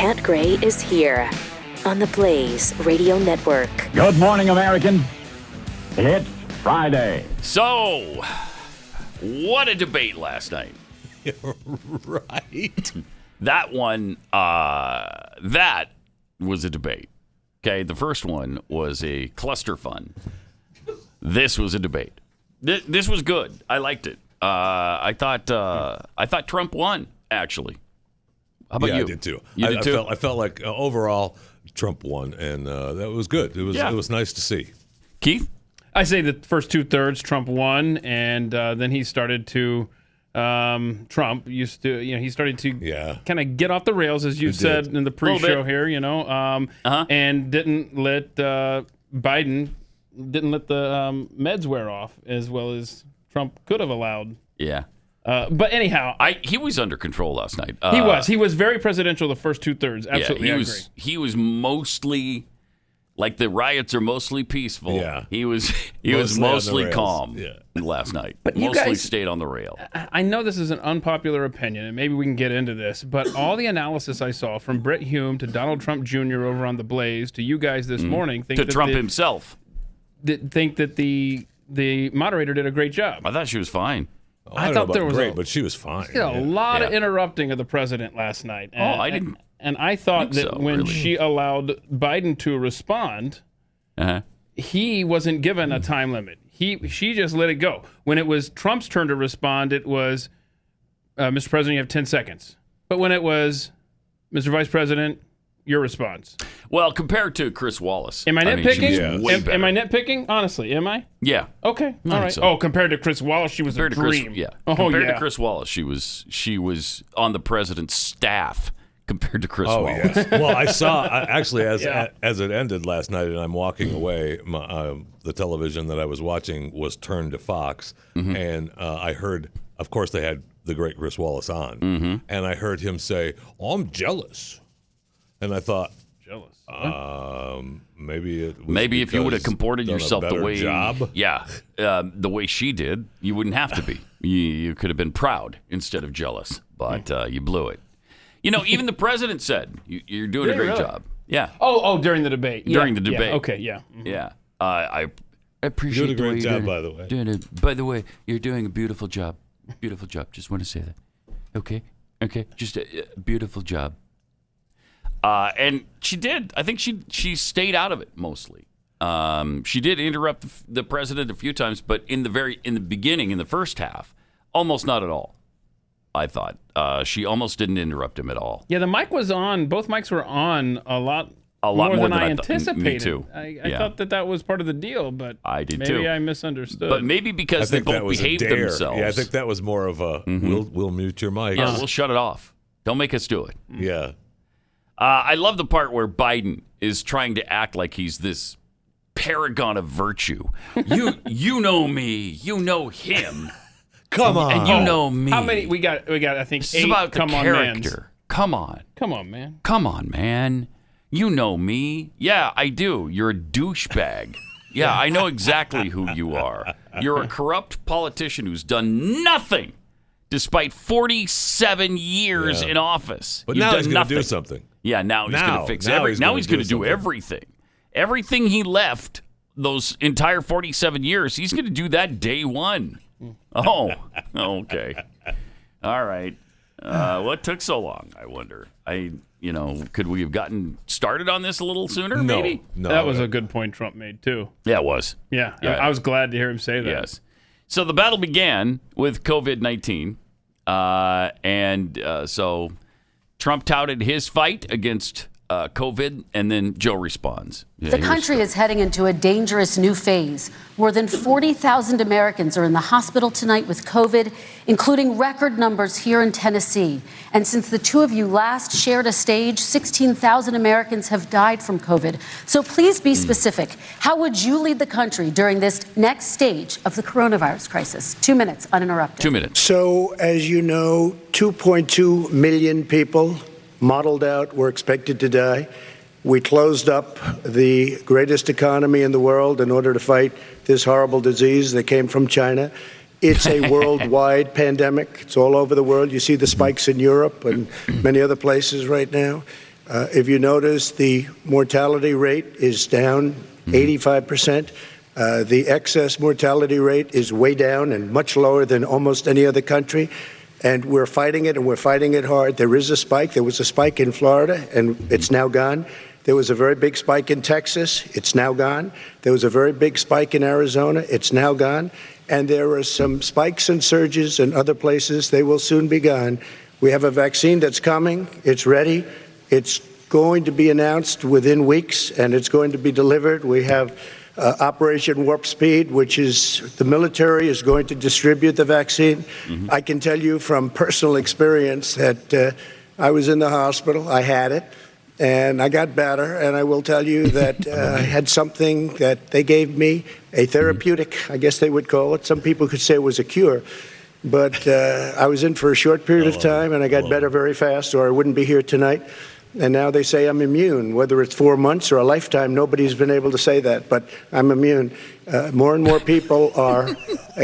Pat Gray is here on the Blaze Radio Network. Good morning, American. It's Friday. So, what a debate last night. Right. That one, that was a debate. Okay, the first one was a cluster fun. This was a debate. This was good. I liked it. I thought Trump won, actually. How about you? I did too. You did too? I felt like overall Trump won, and that was good. It was nice to see. Keith? I say the first 2/3 Trump won, and then he started to he started to kind of get off the rails, as you said in the pre-show here, and didn't let Biden let the meds wear off as well as Trump could have allowed. Yeah. But anyhow, he was under control last night. He was very presidential the first 2/3. Absolutely, I agree. He was mostly like the riots are mostly peaceful. Yeah. He was mostly calm last night. But mostly you guys stayed on the rail. I know this is an unpopular opinion, and maybe we can get into this, but all the analysis I saw from Brit Hume to Donald Trump Jr. over on the Blaze to you guys this morning think To that Trump himself. think that the moderator did a great job. I thought she was fine. I thought there was but she was fine. a lot of interrupting of the president last night. And, I didn't. And I thought that so, when really. she allowed Biden to respond, he wasn't given a time limit. She just let it go. When it was Trump's turn to respond, it was, Mr. President, you have 10 seconds. But when it was, Mr. Vice President, your response. Well, compared to Chris Wallace. Am I nitpicking? She's way better. Am I nitpicking? Honestly, am I? Yeah. Okay. All right. so. Oh, compared to Chris Wallace, she was Compared a to Chris, dream. Compared to Chris Wallace, she was on the president's staff. Compared to Chris Wallace. Yes. Well, I saw actually as it ended last night, and I'm walking away. The television that I was watching was turned to Fox, and I heard. Of course, they had the great Chris Wallace on, and I heard him say, "I'm jealous," and I thought, jealous. maybe it was Maybe if you would have comported done a yourself the better way, job. the way she did, you wouldn't have to be. You could have been proud instead of jealous, but you blew it. You know, even the president said you're doing a great job. Yeah. Oh, during the debate. During the debate. Okay. Yeah. Yeah. I appreciate You did a great job, by the way. By the way, you're doing a beautiful job. Beautiful job. Just want to say that. Okay. Just a beautiful job. And she did. I think she stayed out of it mostly. She did interrupt the president a few times, but in the beginning, in the first half, almost not at all. I thought she almost didn't interrupt him at all. Yeah, the mic was on. Both mics were on a lot more than I anticipated. anticipated. Me too. I thought that was part of the deal, but I did maybe too. I misunderstood. But maybe because they both behaved themselves. Yeah, I think that was more of a we'll mute your mic. Yeah, we'll shut it off. Don't make us do it. Yeah. I love the part where Biden is trying to act like he's this paragon of virtue. You know me. You know him. Come on. And you know me. How many we got? I think It's 8. about the Come on, character. man. Come on. Come on, man. Come on, man. You know me. Yeah, I do. You're a douchebag. Yeah, I know exactly who you are. You're a corrupt politician who's done nothing despite 47 years in office. But You've now done he's going to do something. Yeah, now he's going to fix everything. Now he's going to do everything. Everything he left those entire 47 years, he's going to do that day one. Oh, okay. All right. What took so long, I wonder? Could we have gotten started on this a little sooner, maybe? No. That was a good point Trump made, too. Yeah, it was. Yeah. I was glad to hear him say that. Yes. So the battle began with COVID-19. So Trump touted his fight against COVID, and then Joe responds. The country is heading into a dangerous new phase. More than 40,000 Americans are in the hospital tonight with COVID, including record numbers here in Tennessee. And since the two of you last shared a stage, 16,000 Americans have died from COVID. So please be specific. How would you lead the country during this next stage of the coronavirus crisis? 2 minutes, uninterrupted. 2 minutes. So, as you know, 2.2 million people modeled out were expected to die. We closed up the greatest economy in the world in order to fight this horrible disease that came from China. It's a worldwide pandemic. It's all over the world. You see the spikes in Europe and many other places right now. If you notice, the mortality rate is down 85%. The excess mortality rate is way down and much lower than almost any other country. And we're fighting it, and we're fighting it hard. There is a spike. There was a spike in Florida, and it's now gone. There was a very big spike in Texas. It's now gone. There was a very big spike in Arizona. It's now gone. And there are some spikes and surges in other places. They will soon be gone. We have a vaccine that's coming. It's ready. It's going to be announced within weeks, and it's going to be delivered. We have Operation Warp Speed, which is the military is going to distribute the vaccine. I can tell you from personal experience that I was in the hospital. I had it, and I got better. And I will tell you that I had something that they gave me, a therapeutic, I guess they would call it. Some people could say it was a cure. But I was in for a short period of time, and I got better very fast, or I wouldn't be here tonight. And now they say I'm immune. Whether it's 4 months or a lifetime, nobody's been able to say that, but I'm immune. More and more people are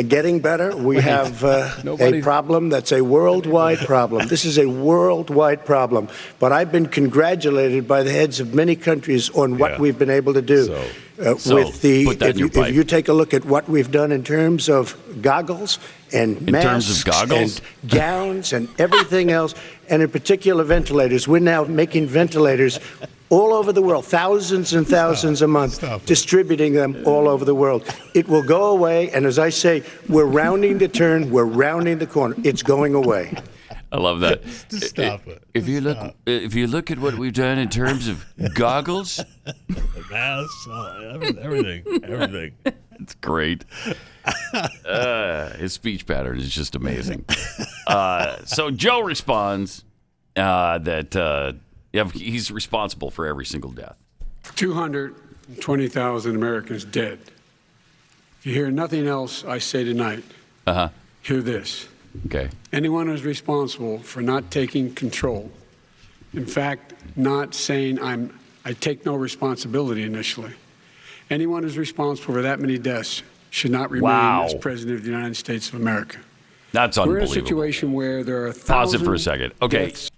getting better. We have a problem that's a worldwide problem. This is a worldwide problem. But I've been congratulated by the heads of many countries on what we've been able to do. If you take a look at what we've done in terms of goggles and masks and gowns and everything else, and in particular ventilators, we're now making ventilators all over the world, thousands and thousands a month, distributing them all over the world. It will go away, and as I say, we're rounding the turn, we're rounding the corner. It's going away. I love that. Just stop it. If you look at what we've done in terms of goggles, masks, everything. It's great. His speech pattern is just amazing. So Joe responds that he's responsible for every single death. 220,000 Americans dead. If you hear nothing else I say tonight, hear this. Okay. Anyone who's responsible for not taking control, in fact, not saying I take no responsibility initially. Anyone who's responsible for that many deaths should not remain as president of the United States of America. That's unbelievable. We're in a situation where there are Pause it for a second. Okay. Deaths.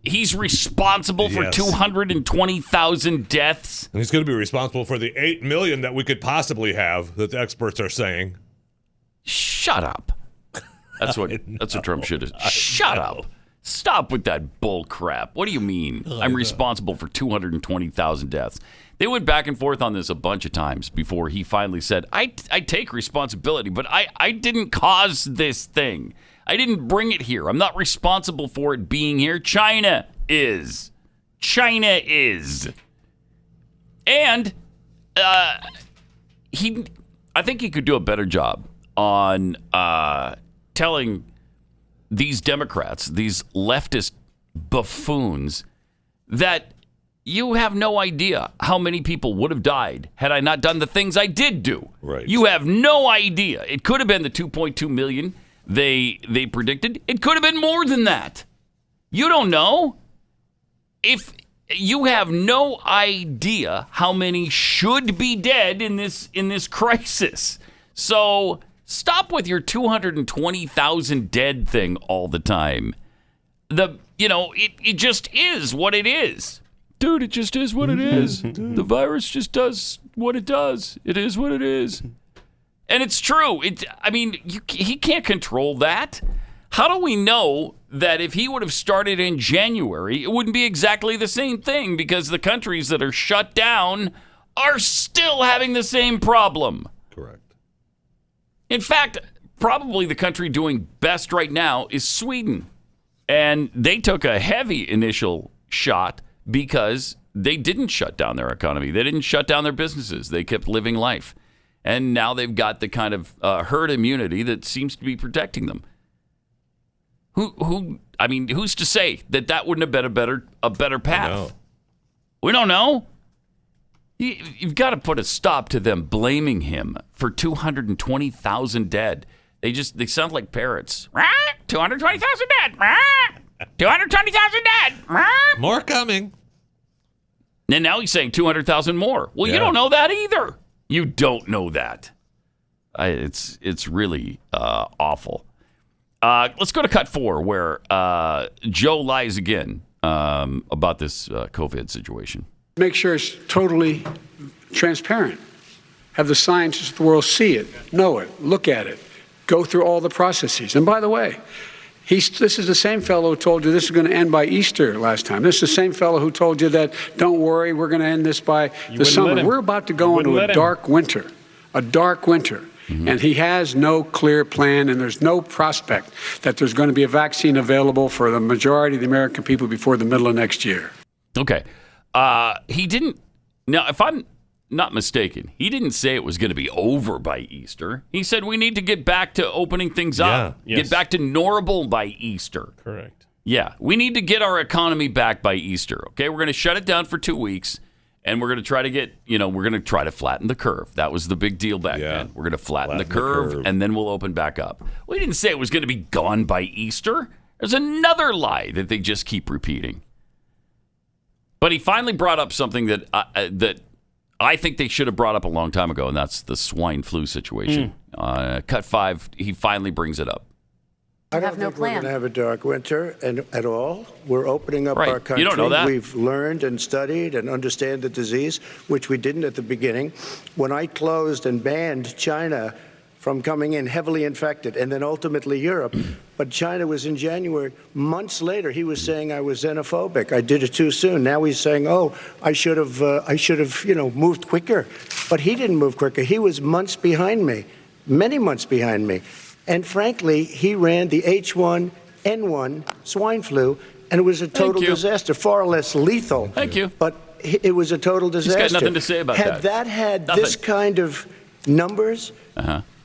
He's responsible for 220,000 deaths. And he's going to be responsible for the 8 million that we could possibly have, that the experts are saying. Shut up. That's what Trump should have. Shut up. Stop with that bull crap. What do you mean? I'm responsible for 220,000 deaths. They went back and forth on this a bunch of times before he finally said, I take responsibility, but I didn't cause this thing. I didn't bring it here. I'm not responsible for it being here. China is. And I think he could do a better job on telling these Democrats, these leftist buffoons, that you have no idea how many people would have died had I not done the things I did do. Right. You have no idea. It could have been the 2.2 million they predicted. It could have been more than that. You don't know. If you have no idea how many should be dead in this crisis. So stop with your 220,000 dead thing all the time. It just is what it is. Dude, it just is what it is. The virus just does what it does. It is what it is. And it's true. He can't control that. How do we know that if he would have started in January, it wouldn't be exactly the same thing? Because the countries that are shut down are still having the same problem. Correct. In fact, probably the country doing best right now is Sweden. And they took a heavy initial shot because they didn't shut down their economy. They didn't shut down their businesses. They kept living life. And now they've got the kind of herd immunity that seems to be protecting them. Who's to say that wouldn't have been a better path? We don't know. You've got to put a stop to them blaming him for 220,000 dead. They sound like parrots. 220,000 dead. 220,000 dead. More coming. And now he's saying 200,000 more. Well, you don't know that either. You don't know that. It's really awful. Let's go to cut 4, where Joe lies again about this COVID situation. Make sure it's totally transparent. Have the scientists of the world see it, know it, look at it, go through all the processes. And by the way, this is the same fellow who told you this is going to end by Easter last time. This is the same fellow who told you that, don't worry, we're going to end this by the summer. We're about to go into a dark winter, And he has no clear plan, and there's no prospect that there's going to be a vaccine available for the majority of the American people before the middle of next year. Okay. He didn't. Now, if I'm not mistaken, he didn't say it was going to be over by Easter. He said we need to get back to opening things up, get back to normal by Easter. Correct. Yeah, we need to get our economy back by Easter. Okay, we're going to shut it down for 2 weeks, and we're going to try to get, we're going to try to flatten the curve. That was the big deal back then. We're going to flatten the curve, and then we'll open back up. We didn't say it was going to be gone by Easter. There's another lie that they just keep repeating. But he finally brought up something that I think they should have brought up a long time ago, and that's the swine flu situation. Cut 5, he finally brings it up. I don't think we're going to have a dark winter at all. We're opening up our country. You don't know that. We've learned and studied and understand the disease, which we didn't at the beginning. When I closed and banned China from coming in heavily infected, and then ultimately Europe, but China was in January. Months later, he was saying I was xenophobic. I did it too soon. Now he's saying, I should have, moved quicker. But he didn't move quicker. He was months behind me, many months behind me. And frankly, he ran the H1N1 swine flu, and it was a total disaster, far less lethal. Thank you. But it was a total disaster. He's got nothing to say about that. Had that had this kind of numbers,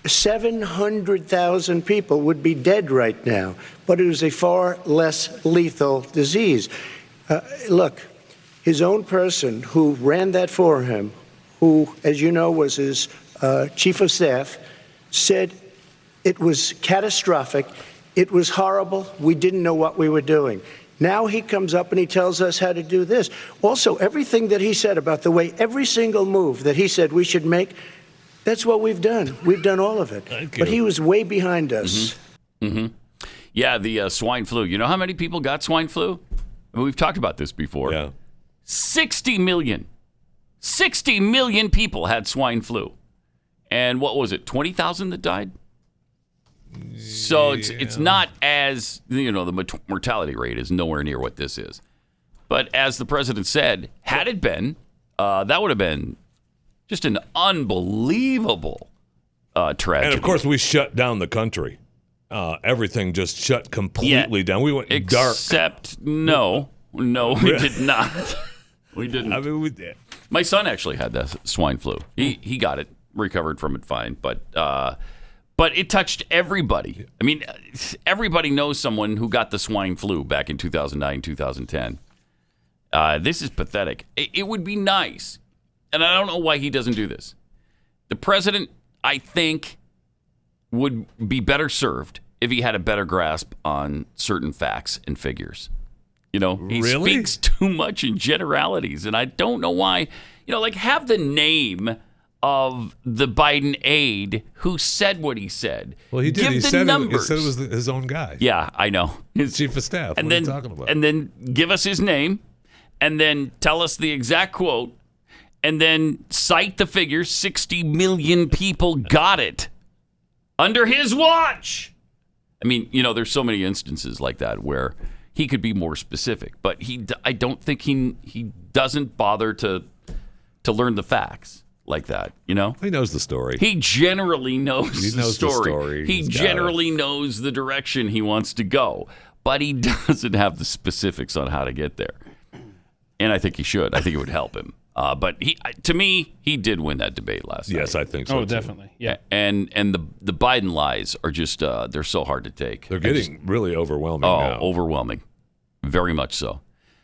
700,000 people would be dead right now. But it was a far less lethal disease. Look, his own person who ran that for him, who, as you know, was his chief of staff, said it was catastrophic. It was horrible. We didn't know what we were doing. Now he comes up and he tells us how to do this. Also, everything that he said about the way every single move that he said we should make, that's what we've done. We've done all of it. But he was way behind us. Yeah, the swine flu. You know how many people got swine flu? I mean, we've talked about this before. Yeah. 60 million. 60 million people had swine flu. And what was it, 20,000 that died? So it's not as, the mortality rate is nowhere near what this is. But as the president said, had it been, that would have been just an unbelievable tragedy. And of course, we shut down the country. Everything just shut completely down. We went dark. Except, no, we did not. We didn't. I mean, we did. My son actually had that swine flu. He got it, recovered from it fine, but it touched everybody. I mean, everybody knows someone who got the swine flu back in 2009, 2010. This is pathetic. It would be nice, and I don't know why he doesn't do this. The president, I think, would be better served if he had a better grasp on certain facts and figures. He speaks too much in generalities, and I don't know why. Have the name of the Biden aide who said what he said. Well, he did. Give He the said numbers. it was his own guy. Yeah, I know. His chief of staff. And what then, are you talking about? And then give us his name, and then tell us the exact quote, and then cite the figure. 60 million people got it under his watch. I mean, there's so many instances like that where he could be more specific, but I don't think he doesn't bother to learn the facts like that, He knows the story. He generally knows, the story. He He's generally knows the direction he wants to go, but he doesn't have the specifics on how to get there. And I think he should. I think it would help him. But to me, he did win that debate last night. Yes, I think so. Oh, definitely. Yeah. And the Biden lies are just they're so hard to take. They're getting really overwhelming now. Overwhelming. Very much so.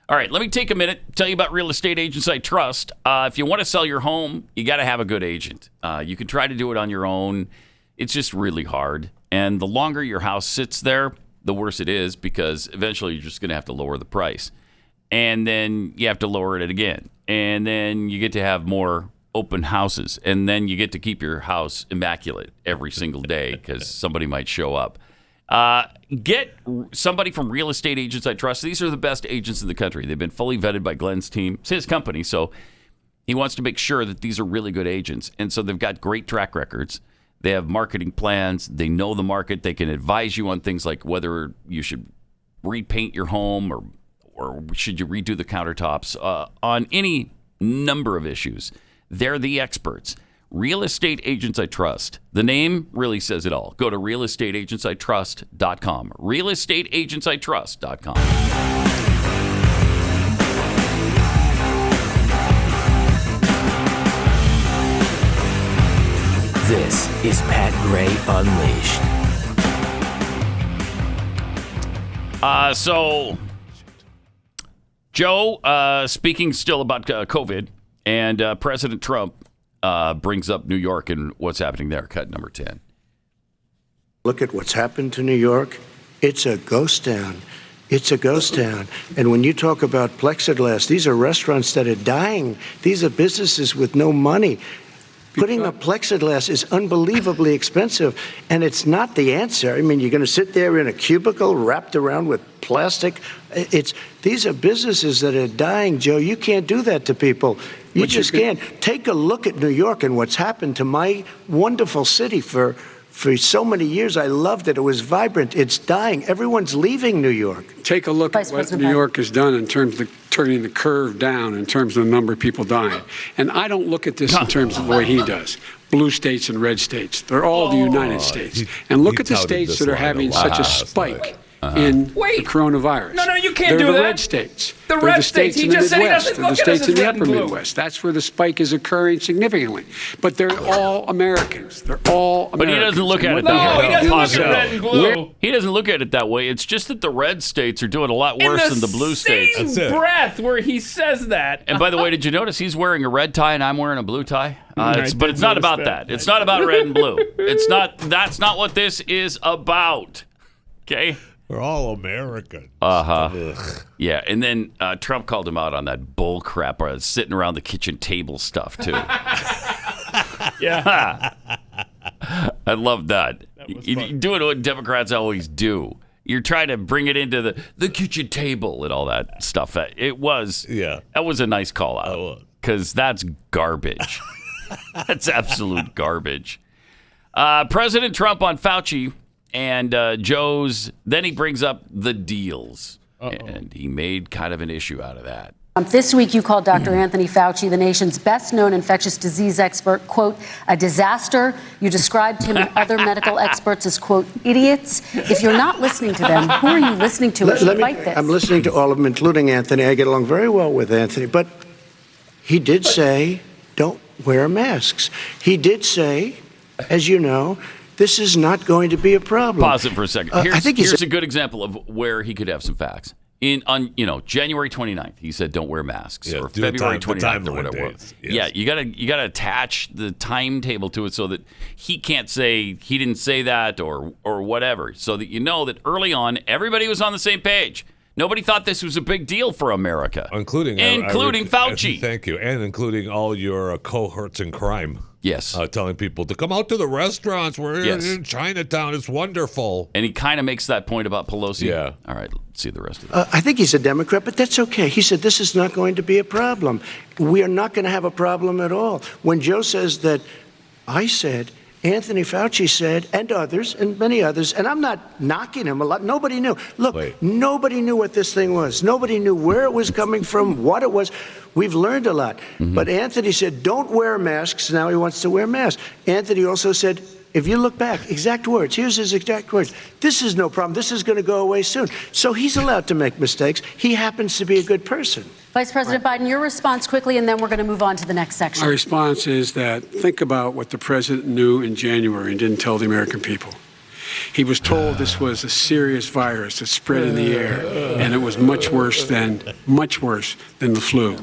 All right, let me take a minute to tell you about real estate agents I trust. If you want to sell your home, you got to have a good agent. You can try to do it on your own. It's just really hard. And the longer your house sits there, the worse it is, because eventually you're just going to have to lower the price. And then you have to lower it again. And then you get to have more open houses. And then you get to keep your house immaculate every single day because somebody might show up. Get somebody from Real Estate Agents I Trust. These are the best agents in the country. They've been fully vetted by Glenn's team. It's his company, so he wants to make sure that these are really good agents. And so they've got great track records. They have marketing plans. They know the market. They can advise you on things like whether you should repaint your home or should you redo the countertops on any number of issues. They're the experts. Real Estate Agents I Trust. The name really says it all. Go to realestateagentsitrust.com. Realestateagentsitrust.com. This is Pat Gray Unleashed. So, Joe, speaking still about COVID, and President Trump brings up New York and what's happening there. Cut number 10. Look at what's happened to New York. It's a ghost town. It's a ghost town. And when you talk about plexiglass, these are restaurants that are dying. These are businesses with no money. Putting up plexiglass is unbelievably expensive, and it's not the answer. I mean, you're going to sit there in a cubicle wrapped around with plastic. These are businesses that are dying, Joe. You can't do that to people. You just can't. Take a look at New York and what's happened to my wonderful city for so many years. I loved it. It was vibrant. It's dying. Everyone's leaving New York. Take a look at what New York has done in terms of turning the curve down in terms of the number of people dying. And I don't look at this in terms of the way he does. Blue states and red states. They're all the United States. And look at the states that are having such a spike in the coronavirus. No, you can't They're do the that. red states. The They're red the states states. He in the just said he Midwest. doesn't They're the look at us states in as the red and upper blue. Midwest. That's where the spike is occurring significantly. But they're all Americans. They're all Americans. But he doesn't look at it No, that way. he doesn't look at red and blue. He doesn't look at it that way. It's just that the red states are doing a lot worse than the blue states. In the same breath where he says that. And by the way, did you notice he's wearing a red tie and I'm wearing a blue tie? But it's did not notice about that. It's not about red and blue. It's not. That's not what this is about. Okay. We're all American. Yeah, and then Trump called him out on that bull crap sitting around the kitchen table stuff too. Yeah. I love that. You're doing what Democrats always do. You're trying to bring it into the kitchen table and all that stuff. That was a nice call out because that's garbage. That's absolute garbage. President Trump on Fauci and Joe's. Then he brings up the deals, and he made kind of an issue out of that. This week, you called Dr. Anthony Fauci, the nation's best-known infectious disease expert, quote, a disaster. You described him and other medical experts as, quote, idiots. If you're not listening to them, who are you listening to as you fight this? I'm listening to all of them, including Anthony. I get along very well with Anthony. But he did say, don't wear masks. He did say, as you know, this is not going to be a problem. Pause it for a second. Here's a good example of where he could have some facts. On January 29th, he said don't wear masks, or February 29th or whatever. Yeah, you gotta attach the timetable to it so that he can't say he didn't say that or whatever, so that you know that early on everybody was on the same page. Nobody thought this was a big deal for America, including Fauci. Thank you, and including all your cohorts in crime. Yes, telling people to come out to the restaurants. We're in Chinatown. It's wonderful. And he kind of makes that point about Pelosi. Yeah. All right, let's see the rest of it. I think he's a Democrat, but that's okay. He said this is not going to be a problem. We are not going to have a problem at all. When Joe says that, I said, Anthony Fauci said, and others, and many others, and I'm not knocking him a lot. Nobody knew. Look, nobody knew what this thing was. Nobody knew where it was coming from, what it was. We've learned a lot. Mm-hmm. But Anthony said, don't wear masks. Now he wants to wear masks. Anthony also said, if you look back, exact words, here's his exact words. This is no problem. This is going to go away soon. So he's allowed to make mistakes. He happens to be a good person. Vice President Biden, your response quickly, and then we're going to move on to the next section. My response is that think about what the president knew in January and didn't tell the American people. He was told this was a serious virus that spread in the air, and it was much worse than the flu.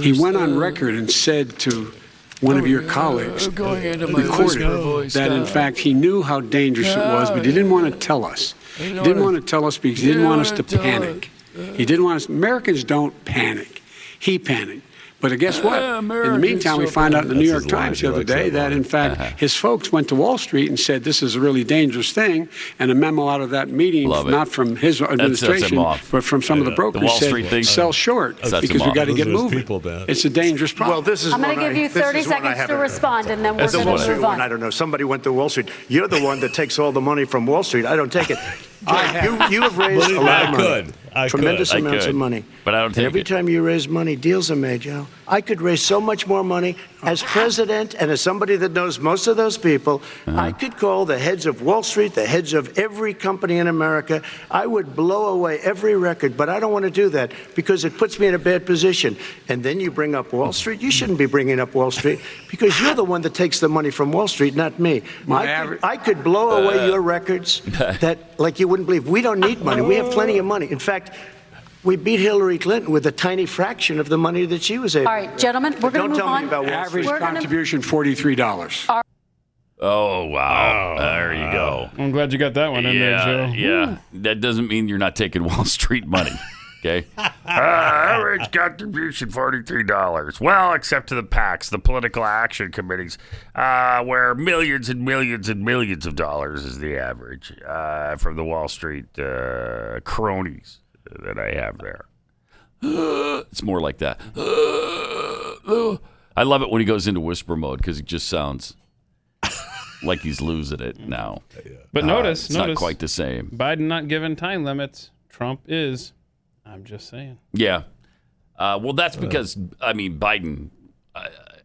He went on record and said to one of your colleagues, recorded, that in fact he knew how dangerous it was, but he didn't want to tell us. He didn't want to tell us because he didn't want us to panic. He didn't want us. Americans don't panic. He panicked. But guess what? In the meantime, we find out in the New York Times the other day that, in fact, his folks went to Wall Street and said this is a really dangerous thing. And a memo out of that meeting, not from his administration, but from some of the brokers, said sell short because we got to get moving. It's a dangerous problem. Well, this is I'm going to give you 30 seconds to respond, and then we're going to move on. I don't know. Somebody went to Wall Street. You're the one that takes all the money from Wall Street. I don't take it. You have raised a lot of money. Tremendous amounts of money. But I don't take every time you raise money, deals are made, Joe. I could raise so much more money as president and as somebody that knows most of those people. I could call the heads of Wall Street, the heads of every company in America. I would blow away every record, but I don't want to do that because it puts me in a bad position. And then you bring up Wall Street. You shouldn't be bringing up Wall Street because you're the one that takes the money from Wall Street, not me. I could blow away your records that like you wouldn't believe. We don't need money. We have plenty of money. In fact, we beat Hillary Clinton with a tiny fraction of the money that she was able. All right, gentlemen, we're going to move on. Average contribution, $43. Oh, wow. There you go. I'm glad you got that one in there, Joe. Yeah. That doesn't mean you're not taking Wall Street money. Okay. Average contribution, $43. Well, except to the PACs, the political action committees, where millions and millions and millions of dollars is the average from the Wall Street cronies that I have there. It's more like that. I love it when he goes into whisper mode because it just sounds like he's losing it now. But notice, it's not quite the same. Biden not given time limits. Trump is. I'm just saying. Yeah. Well, that's because, Biden,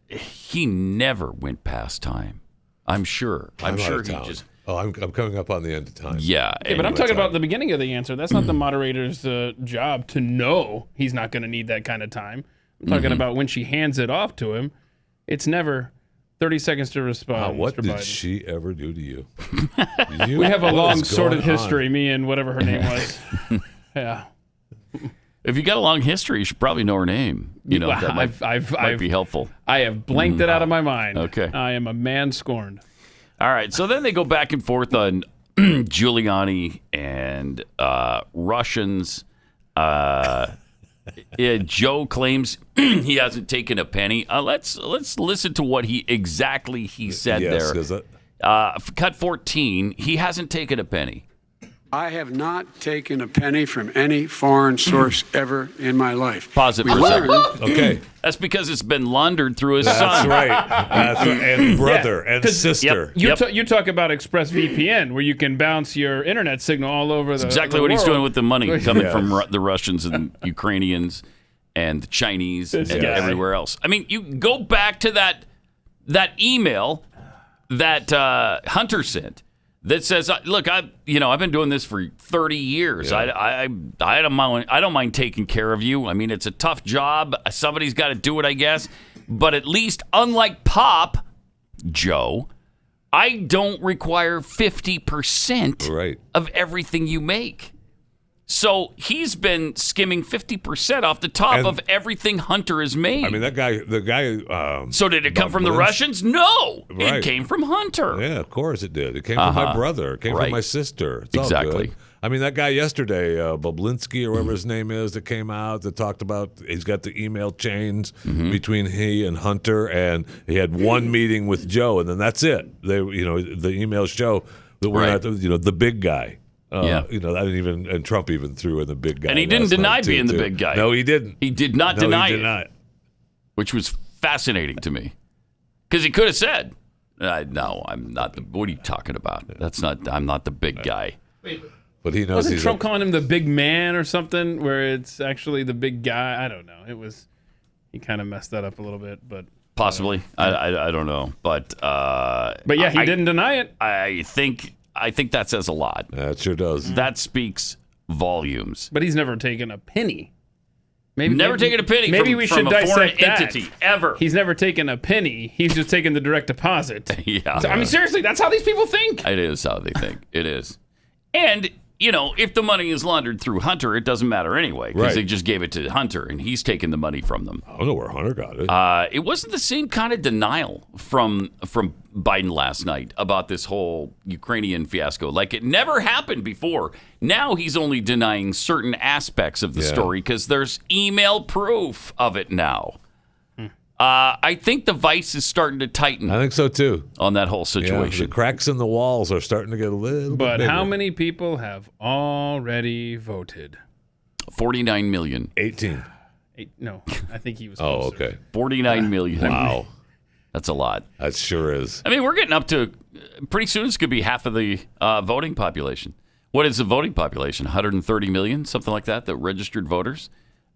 he never went past time. I'm sure. I'm sure he just... Oh, I'm coming up on the end of time. Yeah. But I'm talking about the beginning of the answer. That's not the moderator's job to know he's not going to need that kind of time. I'm talking about when she hands it off to him. It's never 30 seconds to respond. What Mr. did Biden. she ever do to you? We have a long sordid history, me and whatever her name was. Yeah. If you got a long history, you should probably know her name. You know, that might be helpful. I have blanked it out of my mind. Okay. I am a man scorned. All right. So then they go back and forth on Giuliani and Russians. Joe claims he hasn't taken a penny. Let's listen to what he said there. Cut 14. He hasn't taken a penny. I have not taken a penny from any foreign source ever in my life. Pause it for a second. Okay. That's because it's been laundered through his son. That's right. And brother and sister. You talk about ExpressVPN, where you can bounce your internet signal all over That's the exactly the what world. he's doing with the money coming from the Russians and Ukrainians and the Chinese and everywhere else. I mean, you go back to that email that Hunter sent. That says, look, I've been doing this for 30 years. I don't mind taking care of you. I mean, it's a tough job. Somebody's got to do it, I guess. But at least, unlike Pop, Joe, I don't require 50% of everything you make. So he's been skimming 50% off the top of everything Hunter has made. I mean, the guy. So did it come from the Russians? No, it came from Hunter. Yeah, of course it did. It came from my brother. It came from my sister. It's exactly. All good. I mean, that guy yesterday, Boblinsky or whatever his name is, that came out that talked about he's got the email chains between he and Hunter, and he had one meeting with Joe, and then that's it. The emails show that we're not, the big guy. I didn't even, and Trump even threw in the big guy. And he didn't deny being the big guy. No, he didn't. He did not deny it. Which was fascinating to me. Because he could have said, no, I'm not the, what are you talking about? I'm not the big guy. But he knows Wasn't Trump calling him the big man or something, where it's actually the big guy? I don't know. He kind of messed that up a little bit, but. Possibly. I don't know. But yeah, he didn't deny it. I think that says a lot. Yeah, it sure does. That speaks volumes. But he's never taken a penny. Never taken a penny maybe from a foreign entity, ever. He's never taken a penny. He's just taken the direct deposit. Yeah. So, I mean, seriously, that's how these people think. It is how they think. It is. And, if the money is laundered through Hunter, it doesn't matter anyway, because they just gave it to Hunter, and he's taken the money from them. I don't know where Hunter got it. It wasn't the same kind of denial from Biden last night about this whole Ukrainian fiasco. Like, it never happened before. Now he's only denying certain aspects of the story because there's email proof of it now. I think the vice is starting to tighten. I think so too. On that whole situation. Yeah, the cracks in the walls are starting to get a little bit But bigger. how many people have already voted? 49 million. 18. No, I think he was Oh, closer. okay. 49 million. Wow. That's a lot. That sure is. I mean, we're getting up to, pretty soon this could be half of the voting population. What is the voting population? 130 million, something like that, the registered voters.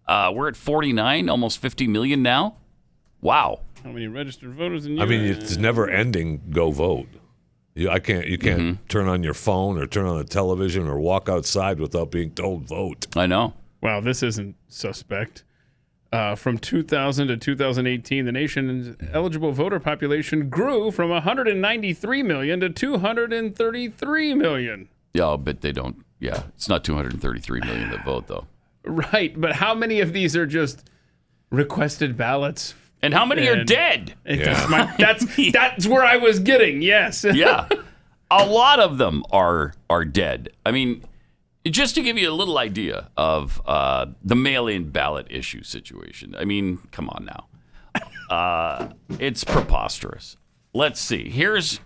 We're at 49, almost 50 million now. Wow. How many registered voters in I mean, U.S.? it's never ending. Go vote. You can't turn on your phone or turn on the television or walk outside without being told vote. I know. Wow, this isn't suspect. From 2000 to 2018, the nation's eligible voter population grew from 193 million to 233 million. Yeah, but they don't. Yeah, it's not 233 million that vote, though. Right, but how many of these are just requested ballots? And how many are dead? That's where I was getting. Yes. Yeah, a lot of them are dead. I mean, just to give you a little idea of the mail-in ballot issue situation. I mean, come on now, it's preposterous. Let's see. Here's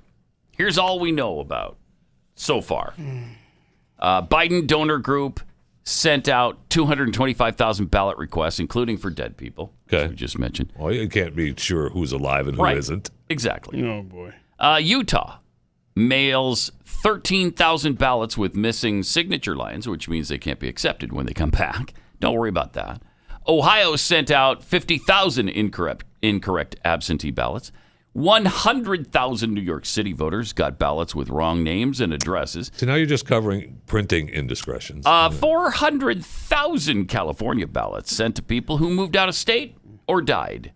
all we know about so far. Biden donor group sent out 225,000 ballot requests, including for dead people, as we just mentioned. Well, you can't be sure who's alive and who isn't. Exactly. Oh, boy. Utah mails 13,000 ballots with missing signature lines, which means they can't be accepted when they come back. Don't worry about that. Ohio sent out 50,000 incorrect absentee ballots. 100,000 New York City voters got ballots with wrong names and addresses. So now you're just covering printing indiscretions. 400,000 California ballots sent to people who moved out of state or died.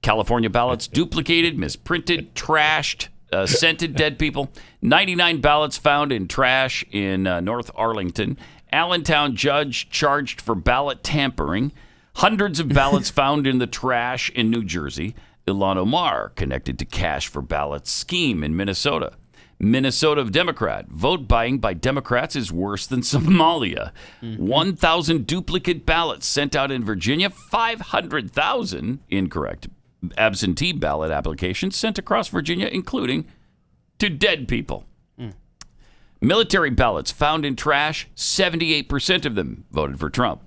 California ballots duplicated, misprinted, trashed, sent to dead people. 99 ballots found in trash in North Arlington. Allentown judge charged for ballot tampering. Hundreds of ballots found in the trash in New Jersey. Ilhan Omar connected to cash for ballots scheme in Minnesota. Minnesota Democrat. Vote buying by Democrats is worse than Somalia. 1,000 duplicate ballots sent out in Virginia. 500,000 incorrect absentee ballot applications sent across Virginia, including to dead people. Military ballots found in trash. 78% of them voted for Trump.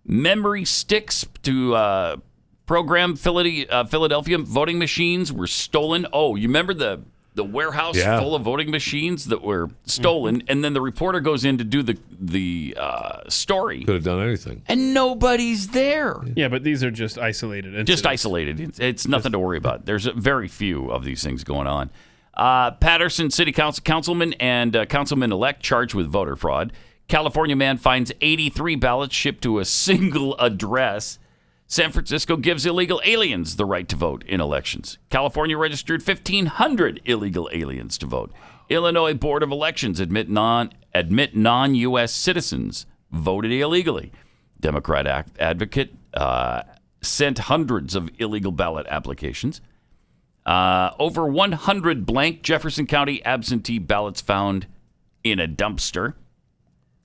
Memory sticks to program Philadelphia voting machines were stolen. Oh, you remember the warehouse full of voting machines that were stolen, and then the reporter goes in to do the story. Could have done anything. And nobody's there. Yeah, but these are just isolated incidents. Just isolated. It's nothing to worry about. There's very few of these things going on. Patterson City Councilman and Councilman-elect charged with voter fraud. California man finds 83 ballots shipped to a single address. San Francisco gives illegal aliens the right to vote in elections. California registered 1,500 illegal aliens to vote. Illinois Board of Elections admit non-U.S. citizens voted illegally. Democrat advocate sent hundreds of illegal ballot applications. Over 100 blank Jefferson County absentee ballots found in a dumpster.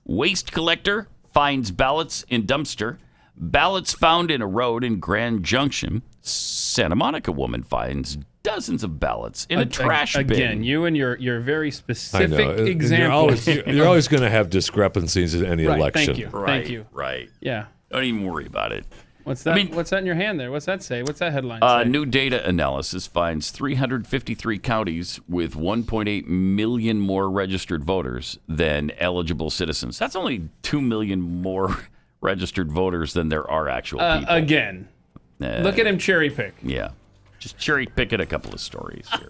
Waste collector finds ballots in dumpster. Ballots found in a road in Grand Junction. Santa Monica woman finds dozens of ballots in a trash bin. Again, you and your very specific examples. You're always going to have discrepancies in any election. Thank you. Thank you. Right. Yeah. Don't even worry about it. What's that? What's that in your hand there? What's that say? What's that headline say? New data analysis finds 353 counties with 1.8 million more registered voters than eligible citizens. That's only 2 million more registered voters than there are actual people. Again, look at him cherry pick. Yeah, just cherry picking a couple of stories here.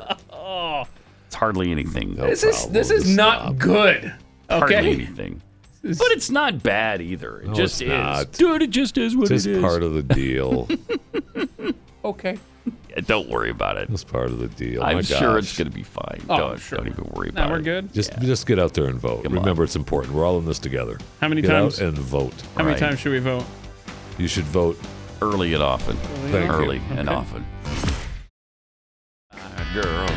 It's hardly anything. This is not good. Hardly Okay. anything. But it's not bad either. It just is. Not. Dude, it just is what It's it is. part of the deal. Okay. Yeah, don't worry about it. It's part of the deal. I'm My sure gosh. it's going to be fine. Oh, sure. Don't even worry Now about we're it. good. Just get out there and vote. Come on. Remember, it's important. We're all in this together. How many Get times? out and vote. How many Right. times should we vote? You should vote. Early and often. Thank you. Early and Okay. often. Girl.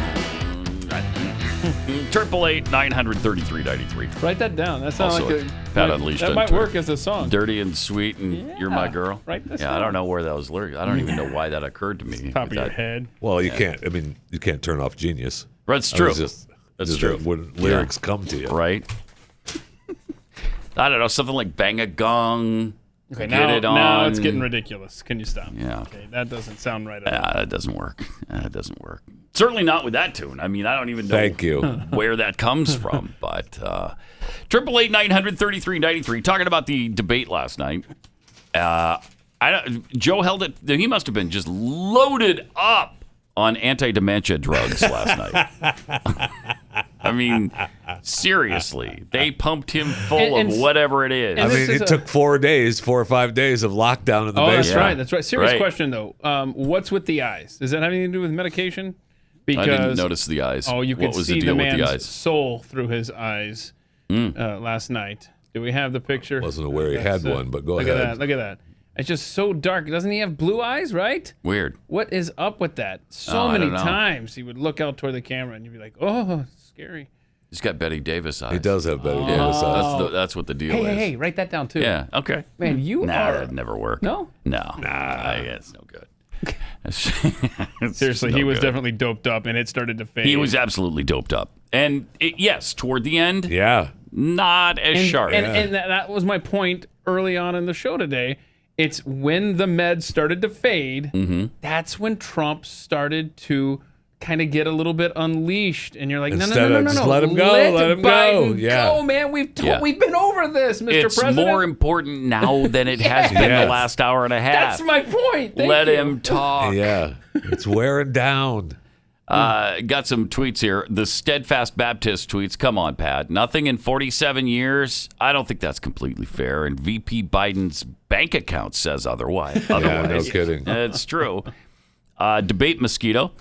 888-933-93. Write that down. That sounds Also, like Pat Unleashed that on might Twitter. work as a song. Dirty and sweet, and you're my girl. Write this I down. don't know where that was lyrics. I don't even know why that occurred to me. Top of your head. Well, you can't. I mean, you can't turn off genius. That's true. That's That's true. When lyrics come to you, right? I don't know, something like "Bang a Gong." Okay, Get it on. now it's getting ridiculous. Can you stop? Yeah. Okay, that doesn't sound right at all. That doesn't work. That doesn't work. Certainly not with that tune. I mean, I don't even know Thank you. where that comes from. But 888-933-93. Talking about the debate last night. Joe held it. He must have been just loaded up on anti-dementia drugs last night. I mean, seriously, they pumped him full of whatever it is. I mean, it took 4 or 5 days of lockdown in the basement. That's right. That's right. Serious question, though. What's with the eyes? Does that have anything to do with medication? Because, I didn't notice the eyes. Oh, you what could was see the deal with man's the eyes? soul through his eyes last night. Do we have the picture? Wasn't aware he had one, but go look ahead. At that, look at that. It's just so dark. Doesn't he have blue eyes, right? Weird. What is up with that? So many times he would look out toward the camera and you'd be like, oh, scary. He's got Betty Davis eyes. He does have Betty Davis eyes. That's what the deal is. Hey, write that down too. Yeah, okay. Man, you are. That'd never work. No? No. It's no good. Seriously, he was definitely doped up and it started to fade. He was absolutely doped up. And yes, toward the end, not as sharp. And that was my point early on in the show today. It's when the meds started to fade, that's when Trump started to kind of get a little bit unleashed. And you're like, no. Just let him go. Let him Biden go. go, man. We've been over this, Mr. It's President. more important now than it has been the last hour and a half. That's my point. Let him talk. Yeah, it's wearing down. Got some tweets here. The Steadfast Baptist tweets. Come on, Pat. Nothing in 47 years. I don't think that's completely fair. And VP Biden's bank account says otherwise. Yeah, no kidding. It's true. Debate mosquito.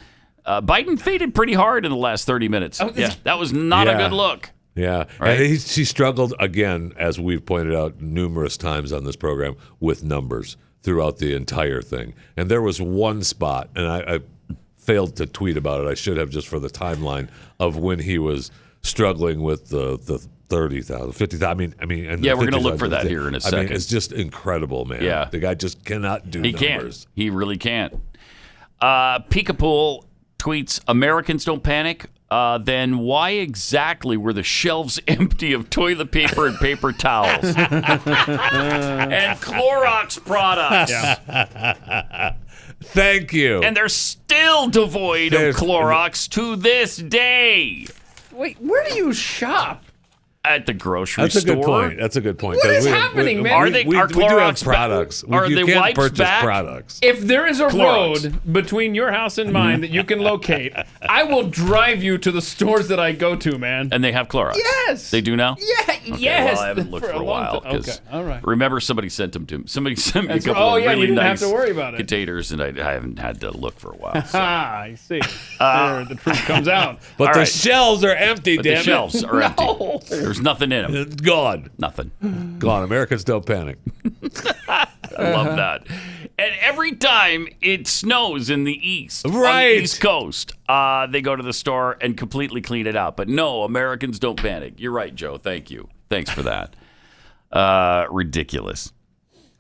Biden faded pretty hard in the last 30 minutes. That was not a good look. Yeah, Right? and he struggled again, as we've pointed out numerous times on this program, with numbers throughout the entire thing. And there was one spot, and I failed to tweet about it. I should have, just for the timeline of when he was struggling with the 30,000, 50,000. I mean, and we're going to look for that here in a second. I mean, it's just incredible, man. Yeah. The guy just cannot do numbers. Can't. He really can't. Peekapool tweets, Americans don't panic. Then why exactly were the shelves empty of toilet paper and paper towels? And Clorox products. Thank you. And they're still devoid of Clorox to this day. Wait, where do you shop? At the grocery That's store. a good point. That's a good point. What is happening, man? Are We do Clorox have products. Are you they can wipes purchase back? products. If there is a Clorox. road between your house and mine that you can locate, I will drive you to the stores that I go to, man. And they have Clorox. Yes. They do now? Yeah, Okay, yes. well, I haven't looked for a while. Okay, 'cause all right. Remember, somebody sent them to me. Somebody sent me a That's couple right. of You really didn't nice have to worry about it. containers, and I haven't had to look for a while. So. I see. There, the truth comes out. But All the right. shelves are empty, But damn the it. shelves are empty. There's nothing in them. It's gone. Nothing. Gone. Americans don't panic. I love that. And every time it snows in the east, on Right. the East Coast, they go to the store and completely clean it out. But no, Americans don't panic. You're right, Joe. Thank you. Thanks for that. Ridiculous.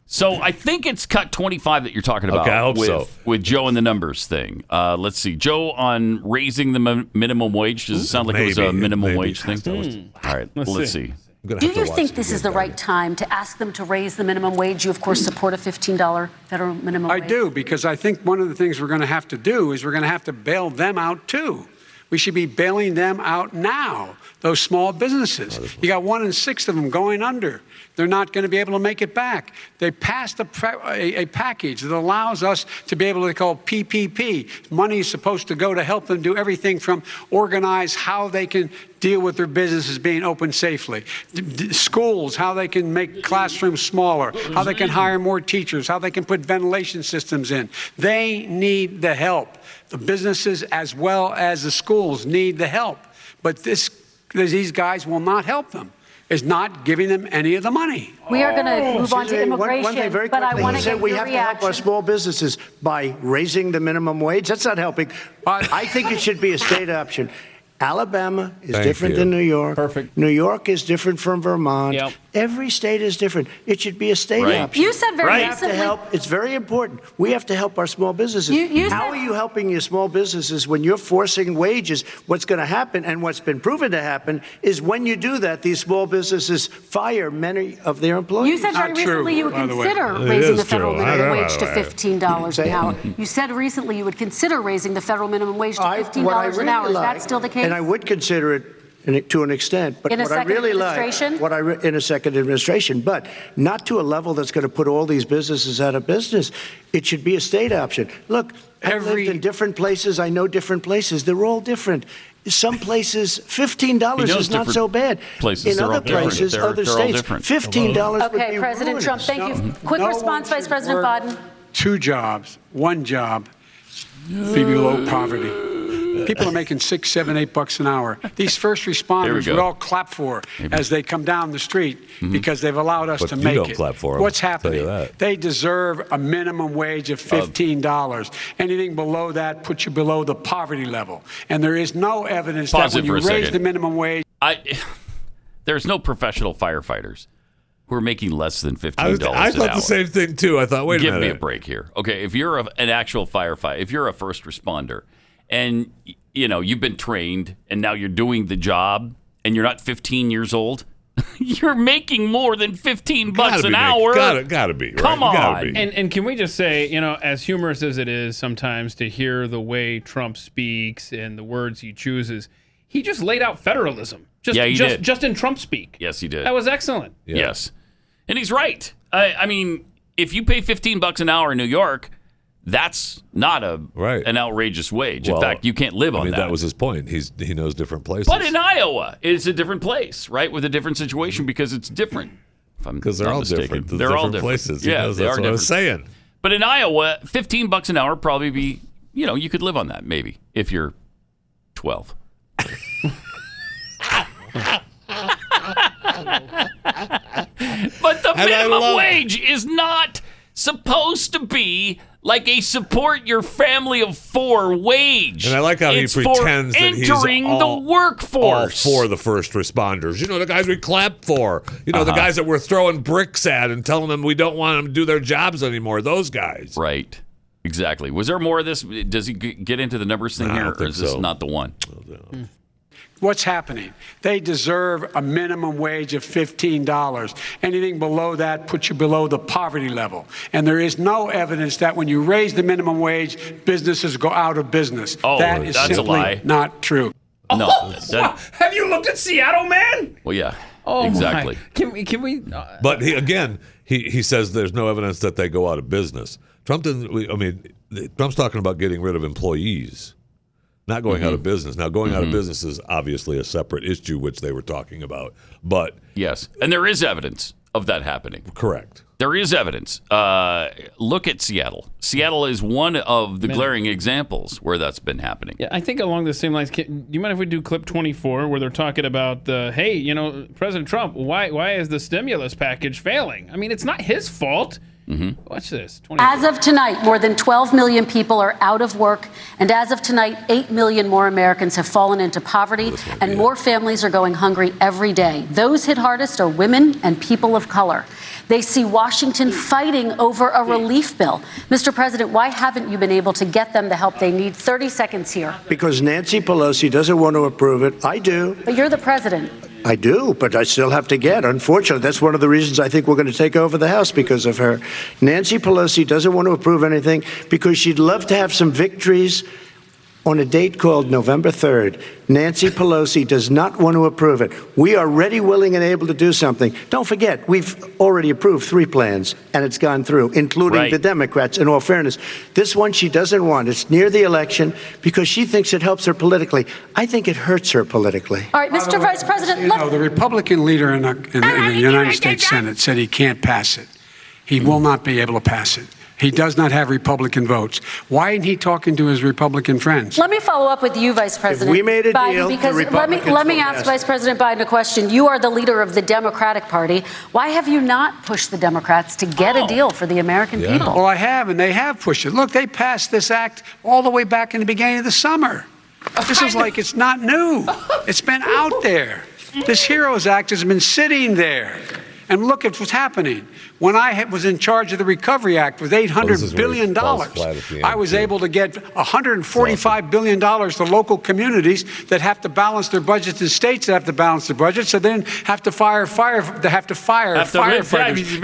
So I think it's cut 25 that you're talking about. Okay, I hope so. With Joe and the numbers thing. Let's see. Joe, on raising the minimum wage, does it sound like it was a minimum wage thing? All right, let's see. Do you think this is the right time to ask them to raise the minimum wage? You, of course, support a $15 federal minimum wage. I do, because I think one of the things we're going to have to do is we're going to have to bail them out, too. We should be bailing them out now, those small businesses. You got 1 in 6 of them going under. They're not going to be able to make it back. They passed a package that allows us to be able to call PPP. Money is supposed to go to help them do everything from organize how they can deal with their businesses being open safely. Schools, how they can make classrooms smaller, how they can hire more teachers, how they can put ventilation systems in. They need the help. The businesses as well as the schools need the help. But these guys will not help them. Is not giving them any of the money. We are going to move on to Excuse me, one immigration, thing very but I quickly. want He to said get we your have to help our reaction. small businesses by raising the minimum wage. That's not helping. I think it should be a state option. Alabama is Thank different you. than New York. Perfect. New York is different from Vermont. Yep. Every state is different. It should be a state Right. option. You said very We have to recently. help. It's very important. We have to help our small businesses. You How said- are you helping your small businesses when you're forcing wages? What's going to happen, and what's been proven to happen, is when you do that, these small businesses fire many of their employees. You said very Not true, recently you would by the way. consider It raising is the federal true. I minimum don't wage to know. $15 an hour. You said recently you would consider raising the federal minimum wage to $15 an hour. Is that still the case? And I would consider it to an extent, but In a what I second really administration? like, in a second administration, but not to a level that's going to put all these businesses out of business. It should be a state option. Look, I've lived in different places. I know different places. They're all different. Some places, $15 He knows is not different so bad. places. In They're all other different. places, They're other all states, different. $15 would Okay, be President ruinous. Trump, thank you. Quick No response, one Vice should President work Biden. 2 jobs, 1 job, be below poverty. People are making $6, $7, $8 an hour. These first responders go. we all clap for as they come down the street because they've allowed us But to you make don't it. clap for 'em, What's I'll tell you happening? that. They deserve a minimum wage of $15. Anything below that puts you below the poverty level. And there is no evidence Pause that it when you for a raise second. the minimum wage. There's no professional firefighters who are making less than $15 an hour. I thought the same thing too. I thought, wait a Give minute. me a break here. Okay, if you're an actual firefighter, if you're a first responder, and you've been trained, and now you're doing the job, and you're not 15 years old, you're making more than $15 an hour. Gotta be. Right? Come You gotta on. be. And can we just say, as humorous as it is sometimes to hear the way Trump speaks and the words he chooses, he just laid out federalism. He did. Just in Trump speak. Yes, he did. That was excellent. Yeah. Yes, and he's right. I mean, if you pay $15 an hour in New York, that's not an outrageous wage. In Well, fact, you can't live on that. That was his point. He knows different places. But in Iowa, it's a different place, right? With a different situation because it's different. Because they're all different. They're all different places. Yeah, That's they are what I was saying. But in Iowa, $15 an hour probably be, you could live on that maybe if you're 12. But the minimum wage is not supposed to be like a support your family of 4 wage. And I like how it's he pretends for that he's entering all, the workforce. all for the first responders. The guys we clap for. The guys that we're throwing bricks at and telling them we don't want them to do their jobs anymore. Those guys. Right. Exactly. Was there more of this? Does he get into the numbers thing No, I here, don't or think is this so. not the one? What's happening? They deserve a minimum wage of $15. Anything below that puts you below the poverty level. And there is no evidence that when you raise the minimum wage, businesses go out of business. Oh, that is that's a simply lie. not true. No. Have you looked at Seattle, man? Well, yeah. Oh, exactly. My. Can we? But he says there's no evidence that they go out of business. Trump didn't. Trump's talking about getting rid of employees, not going out of business. Now, going out of business is obviously a separate issue, which they were talking about. But Yes, and there is evidence of that happening. correct. There is evidence. Look at Seattle. Seattle is one of the glaring examples where that's been happening. Yeah, I think along the same lines. Do you mind if we do clip 24 where they're talking about hey, President Trump, why is the stimulus package failing? I mean, it's not his fault. Watch this. 24. As of tonight, more than 12 million people are out of work. And as of tonight, 8 million more Americans have fallen into poverty, and more families are going hungry every day. Those hit hardest are women and people of color. They see Washington fighting over a relief bill. Mr. President, why haven't you been able to get them the help they need? 30 seconds here. Because Nancy Pelosi doesn't want to approve it. I do. But you're the president. I do, but I still have to get. Unfortunately, that's one of the reasons I think we're going to take over the House, because of her. Nancy Pelosi doesn't want to approve anything because she'd love to have some victories on a date called November 3rd. Nancy Pelosi does not want to approve it. We are ready, willing, and able to do something. Don't forget, we've already approved 3 plans, and it's gone through, including the Democrats, in all fairness. This one she doesn't want. It's near the election because she thinks it helps her politically. I think it hurts her politically. All right, Mr. Vice President. The Republican leader in the United States Senate said he can't pass it. He will not be able to pass it. He does not have Republican votes. Why isn't he talking to his Republican friends? Let me follow up with you, Vice President we made a Biden, deal, the because let me Republicans ask will Vice President Biden a question. You are the leader of the Democratic Party. Why have you not pushed the Democrats to get a deal for the American people? Well, I have, and they have pushed it. Look, they passed this act all the way back in the beginning of the summer. This is like it's not new. It's been out there. This HEROES Act has been sitting there. And look at what's happening. When I was in charge of the Recovery Act with $800 billion, I was able to get $145 billion to local communities that have to balance their budgets and states that have to balance their budgets, so then have to fire firefighters,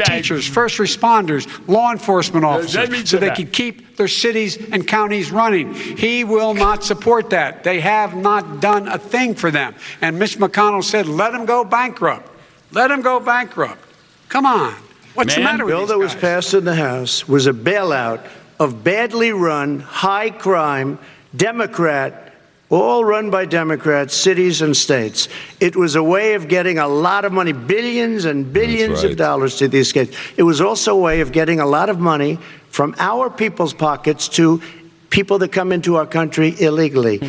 teachers, first responders, law enforcement officers, so they can keep their cities and counties running. He will not support that. They have not done a thing for them. And Mitch McConnell said, let them go bankrupt. Let them go bankrupt. Come on. What's the matter with these guys? The bill that was passed in the House was a bailout of badly run, high-crime, Democrat, all run by Democrats, cities and states. It was a way of getting a lot of money, billions and billions of dollars to these states. It was also a way of getting a lot of money from our people's pockets to people that come into our country illegally.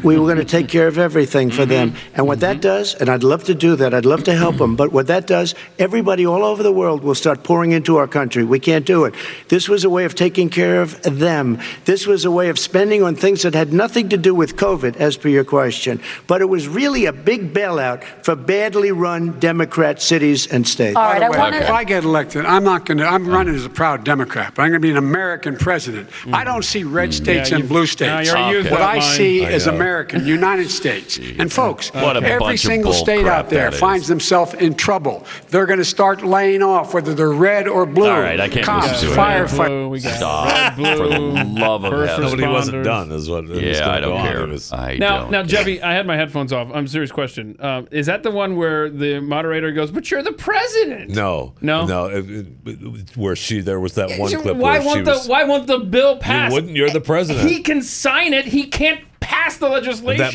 We were going to take care of everything for them. And what that does, and I'd love to do that, I'd love to help them, but what that does, everybody all over the world will start pouring into our country. We can't do it. This was a way of taking care of them. This was a way of spending on things that had nothing to do with COVID, as per your question. But it was really a big bailout for badly run Democrat cities and states. All right, if I get elected, I'm running as a proud Democrat, but I'm going to be an American president. I don't see red states and blue states. What I see is American, United States. And folks, every single state out there finds themselves in trouble. They're going to start laying off, whether they're red or blue. All right, I can't cops, listen to firefighters. Stop. For the love of heaven. Nobody wasn't done is what I don't care. Now, Jeffy, I had my headphones off. I'm serious question. Is that the one where the moderator goes, but you're the president? No. Where there was that one clip why where why won't the bill pass? You wouldn't. You're the president. He can sign it. He can't pass the legislation. That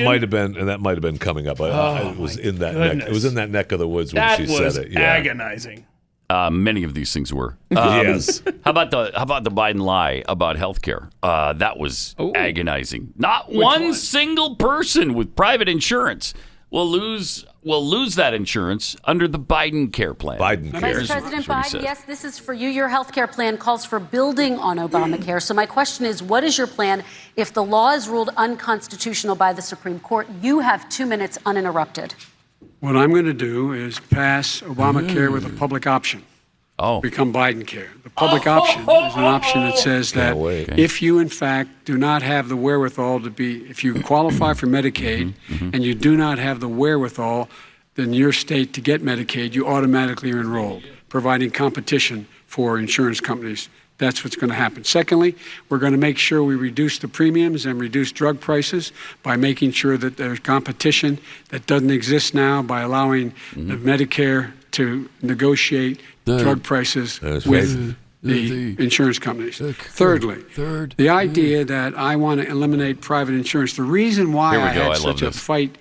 might have been coming up. It was in that neck. It was in that neck of the woods when she said it. Yeah. Agonizing. Many of these things were. Yes. How about the Biden lie about healthcare? That was agonizing. Not one single person with private insurance will lose that insurance under the Bidencare plan. Bidencare. Vice President Biden, yes, this is for you. Your health care plan calls for building on Obamacare. So my question is, what is your plan if the law is ruled unconstitutional by the Supreme Court? You have 2 minutes uninterrupted. What I'm going to do is pass Obamacare with a public option. Become Bidencare. The public option is an option that says that if you, in fact, do not have the wherewithal if you qualify for Medicaid and you do not have the wherewithal in your state to get Medicaid, you automatically are enrolled, providing competition for insurance companies. That's what's going to happen. Secondly, we're going to make sure we reduce the premiums and reduce drug prices by making sure that there's competition that doesn't exist now by allowing the Medicare to negotiate drug prices with the insurance companies. Thirdly, the idea that I want to eliminate private insurance. The reason why I had such a fight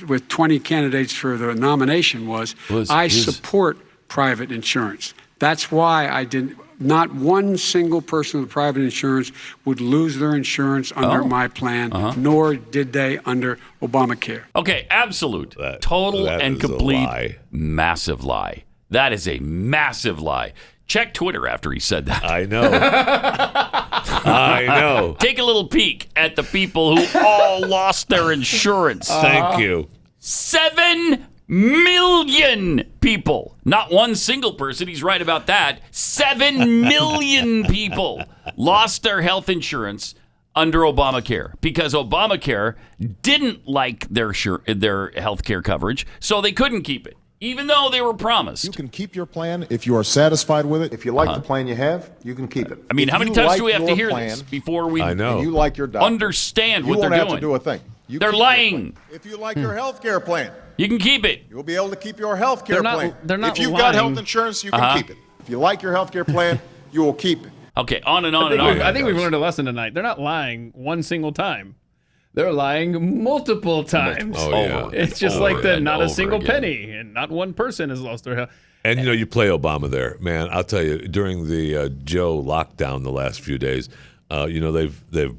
with 20 candidates for the nomination was I support private insurance. That's why I didn't. Not one single person with private insurance would lose their insurance under my plan, nor did they under Obamacare. Okay, absolute, total, and complete massive lie. That is a massive lie. Check Twitter after he said that. I know. I know. Take a little peek at the people who all lost their insurance. Thank you. 7 million people. Not one single person. He's right about that. 7 million people lost their health insurance under Obamacare because Obamacare didn't like their health care coverage, so they couldn't keep it, even though they were promised. You can keep your plan if you are satisfied with it. If you like the plan you have, you can keep it. I mean, how many times do we have to hear this before we you like your doctor, understand what they're doing? You won't have to do a thing. They're lying. If you like your health care plan, you can keep it. You'll be able to keep your health care plan. They're not if you've lying. got health insurance, you can keep it. If you like your health care plan, you will keep it. Okay, on and on and on. I think we've learned a lesson tonight. They're not lying one single time. They're lying multiple times. It's just like not a single penny, and not one person has lost their health. And you play Obama there, man. I'll tell you, during the Joe lockdown the last few days, they've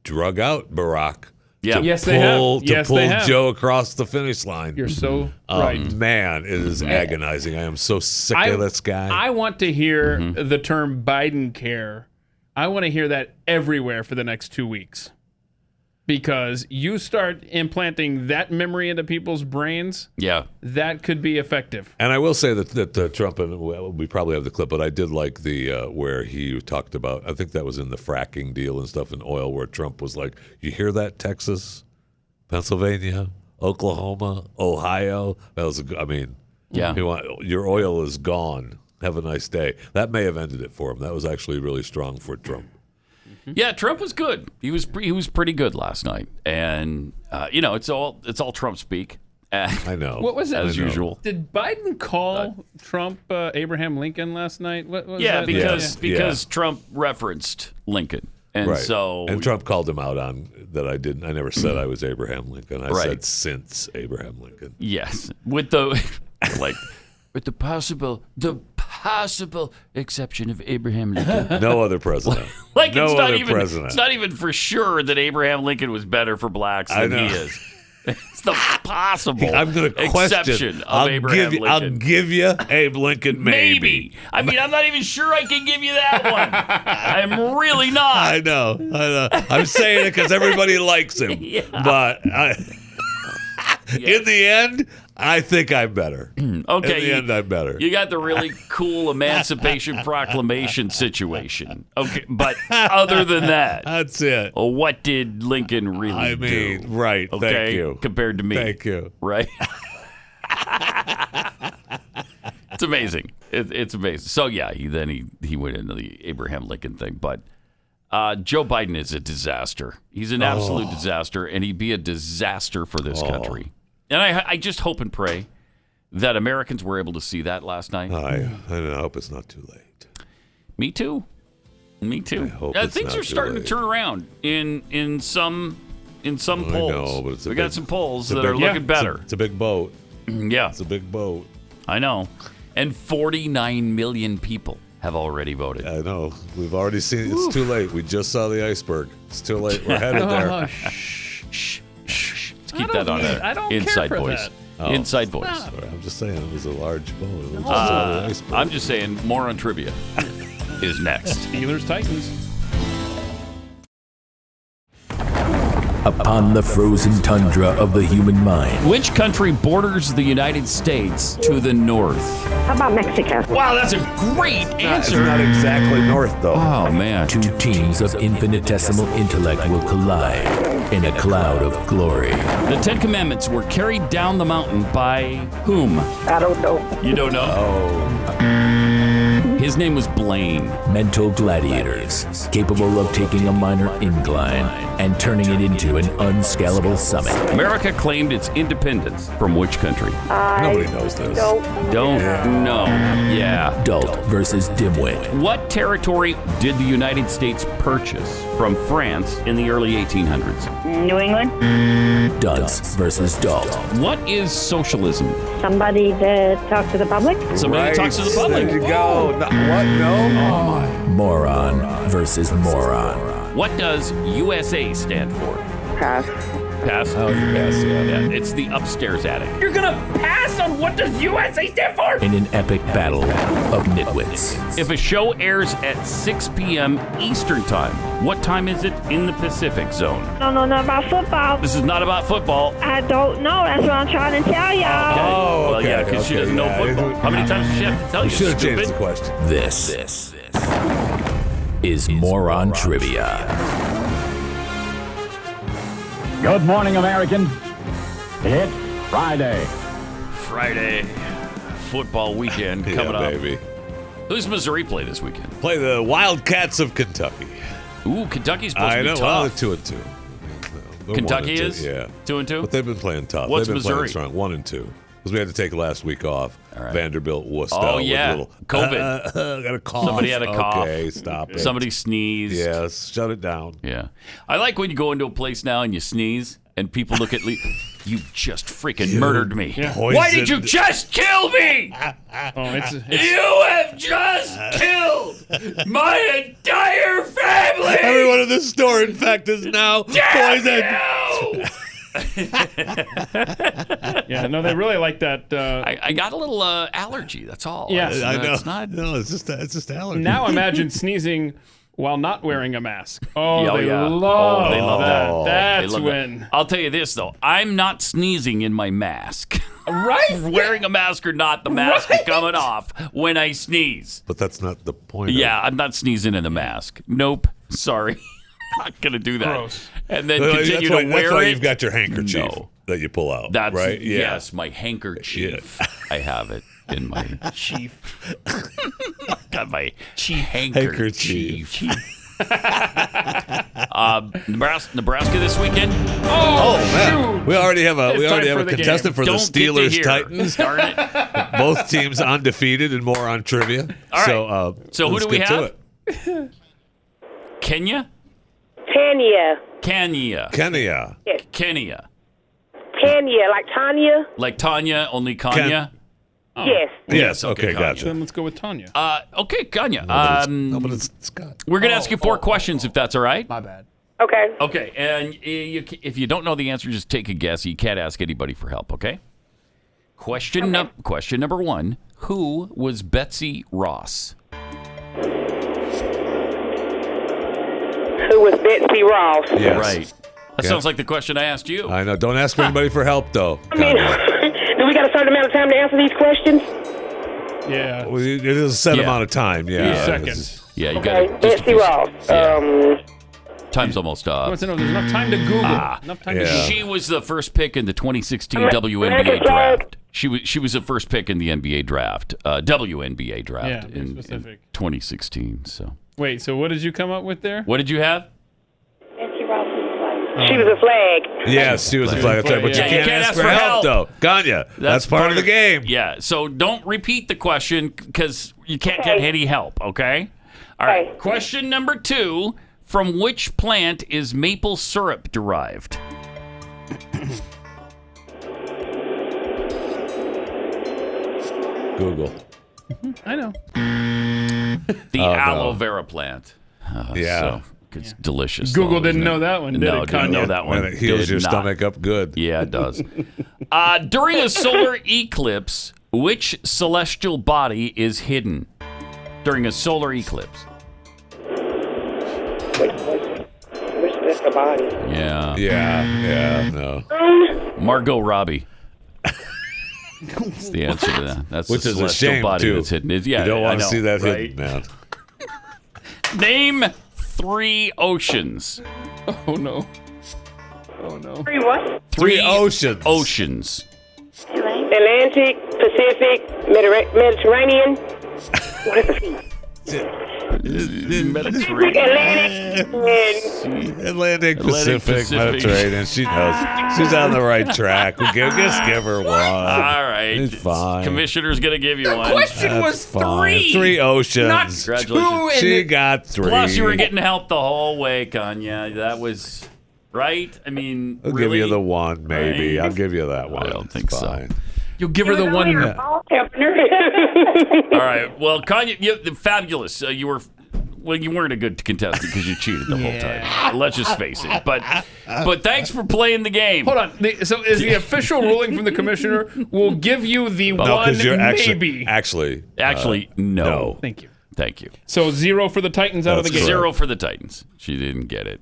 drug out Barack. Yeah. They have. To pull Joe across the finish line. You're so right. Man, it is agonizing. I am so sick of this guy. I want to hear the term Bidencare. I want to hear that everywhere for the next 2 weeks. because you start implanting that memory into people's brains. Yeah. That could be effective. And I will say that Trump, and we probably have the clip, but I did like the where he talked about, I think that was in the fracking deal and stuff in oil, where Trump was like, you hear that, Texas, Pennsylvania, Oklahoma, Ohio? That was, yeah. Your oil is gone. Have a nice day. That may have ended it for him. That was actually really strong for Trump. Yeah, Trump was good. He was pretty good last night, and it's all Trump speak. I know. What was it? As usual. Did Biden call Trump Abraham Lincoln last night? What was yeah, that? because Trump referenced Lincoln, and so Trump called him out on that. I never said I was Abraham Lincoln. I said since Abraham Lincoln. Yes, with the with the possible exception of Abraham Lincoln. No other president. It's not even for sure that Abraham Lincoln was better for blacks than he is. It's the possible I'm going to exception of Abraham Lincoln. I'll give you Abe Lincoln, maybe. I mean, I'm not even sure I can give you that one. I'm really not. I know. I'm saying it because everybody likes him. Yeah. But in the end, I think I'm better. Okay. In the end, I'm better. You got the really cool Emancipation Proclamation situation. Okay, but other than that, that's it. Well, what did Lincoln really do? Right. Okay, thank you. Compared to me. Thank you. Right? It's amazing. It's amazing. So, yeah, he went into the Abraham Lincoln thing. But Joe Biden is a disaster. He's an absolute disaster, and he'd be a disaster for this country. And I just hope and pray that Americans were able to see that last night. I hope it's not too late. Me too. I hope things are starting to turn around in some polls. I know, but we got some polls that are looking better. It's a big boat. Yeah. It's a big boat. I know. And 49 million people have already voted. I know. We've already seen it. It's too late. We just saw the iceberg. It's too late. We're headed there. Shh. Let's keep that on an inside voice. Inside voice. Sorry, I'm just saying it was a large boat. I'm just saying Moron trivia is next. Steelers Titans. Upon the frozen tundra of the human mind. Which country borders the United States to the north? How about Mexico? Wow, that's a great answer. It's not exactly north, though. Oh, man. Two teams of infinitesimal intellect will collide in a cloud of glory. The Ten Commandments were carried down the mountain by whom? I don't know. You don't know? His name was Blaine. Mental gladiators, capable of taking a minor incline and turning it into an unscalable summit. America claimed its independence from which country? Nobody knows this. Don't know. Yeah. Adult versus dimwit. What territory did the United States purchase from France in the early 1800s? New England. Dunce versus dolt. What is socialism? Somebody that talks to the public. Somebody that talks to the public. There you go. What? No? Oh, my. Moron versus moron. What does USA stand for? Pass. Pass? Oh, you pass, yeah. It's the upstairs attic. You're going to pass on what does USA stand for? In an epic battle of nitwits. If a show airs at 6 p.m. Eastern Time, what time is it in the Pacific Zone? No, not about football. This is not about football. I don't know. That's what I'm trying to tell y'all. Okay. Oh, well, yeah, because she doesn't know football. How many times does she have to tell you? You should have changed the question. This is Moron Trivia. Good morning, American. It's Friday. Friday football weekend coming up. Baby. Who's Missouri play this weekend? Play the Wildcats of Kentucky. Ooh, Kentucky's supposed to be tough. Well, they're 2-2. Kentucky is? Yeah. 2-2? But they've been playing tough. What's they've been Missouri? playing strong. 1-2. Because we had to take last week off. Right. Vanderbilt, Worcester. Oh, yeah. With a little, COVID. Got a cough. Somebody had a cough. Okay, stop it. Somebody sneezed. Yes, shut it down. Yeah. I like when you go into a place now and you sneeze and people look at you just freaking murdered me. Yeah. Why did you just kill me? You have just killed my entire family. Everyone in this store, in fact, is now poisoned. Yeah, no, they really like that. I got a little allergy. That's all. Yes, I know. It's not. No, it's just allergy. Now imagine sneezing while not wearing a mask. Oh, Yeah, they yeah. love They love that. That's They love when. that. I'll tell you this, though. I'm not sneezing in my mask. Right? Wearing a mask or not, the mask is coming off when I sneeze. But that's not the point. Yeah, I'm not sneezing in the mask. Nope. Sorry. Not going to do that. Gross. And then continue to wear that's why it. you've got your handkerchief that you pull out. That's right. Yeah. Yes, my handkerchief. I have it in my Chief. got my handkerchief. Nebraska this weekend. Oh, man. shoot. We already have a It's time for the contestant for the Don't get to Steelers hear. Titans. Darn it. Both teams undefeated and more on trivia. All right. So who let's do we get to have? it. Kenya? Tanya. Kenya. Kenya. Yes. Kenya. Tanya, like Tanya? Like Tanya, only Kenya? Yes. Yes. Okay. Kenya. Gotcha. Then let's go with Tanya. Okay, Kenya. No, but it's Scott. We're going to ask you 4 questions, if that's all right. My bad. Okay. Okay, and if you don't know the answer, just take a guess. You can't ask anybody for help, okay? Question number 1. Who was Betsy Ross? Who was Betsy Ross? Yes. Right. That sounds like the question I asked you. I know. Don't ask anybody for help, though. I mean, do we got a certain amount of time to answer these questions? Yeah. Well, it is a set Yeah. amount of time. Yeah. Few seconds. Yeah, you Okay, got Betsy Ross. Time's almost up. Wants to know if there's enough time to Google. Enough time to Yeah. Google. She was the first pick in the 2016 WNBA American flag. draft. She was the first pick in the NBA draft, WNBA draft Yeah, be in specific. 2016. So, Wait, so what did you come up with there? what did you have? Betsy Ross was a flag. She was a flag. Yes, she was a flag. That's right. But Yeah, you can't ask for help, though. Ganya. That's part of the game. Yeah. So don't repeat the question because you can't get any help. Okay. All right. Okay. Question number 2: From which plant is maple syrup derived? Google. I know. The aloe vera plant. Yeah. So it's delicious. Google though, didn't isn't know it? that one, did No, it, didn't know Kanye? that one. And it heals Did your not. stomach up good. Yeah, it does. During a solar eclipse, which celestial body is hidden? During a solar eclipse. Which the body? Yeah. Yeah. No. Margot Robbie. That's the answer to that. That's Which the is a celestial shame, body too. that's hidden. Yeah, You don't I want to know, see that right? hidden, man. Name 3 oceans. Oh, no. Oh, no. Three what? 3 oceans. Oceans. Atlantic, Pacific, Mediterranean. What is Mediterranean. Atlantic, Pacific, Mediterranean. She knows. She's on the right track. We'll just give her one. All right. It's fine. Commissioner's going to give you one. Question was Fine. 3. 3 oceans. Not Congratulations. 2. She got 3. Plus, you were getting help the whole way, Kanya. That was right. I mean, I'll really? give you the one, maybe. Right. I'll give you that one. I don't think so. Fine. You'll give her the one. All right. Well, Kanya, fabulous. You weren't a good contestant because you cheated the whole time. Let's just face it. But thanks for playing the game. Hold on. So is the official ruling from the commissioner will give you the one maybe? Actually, no. Thank you. Thank you. So 0 for the Titans out of the game. 0 for the Titans. She didn't get it.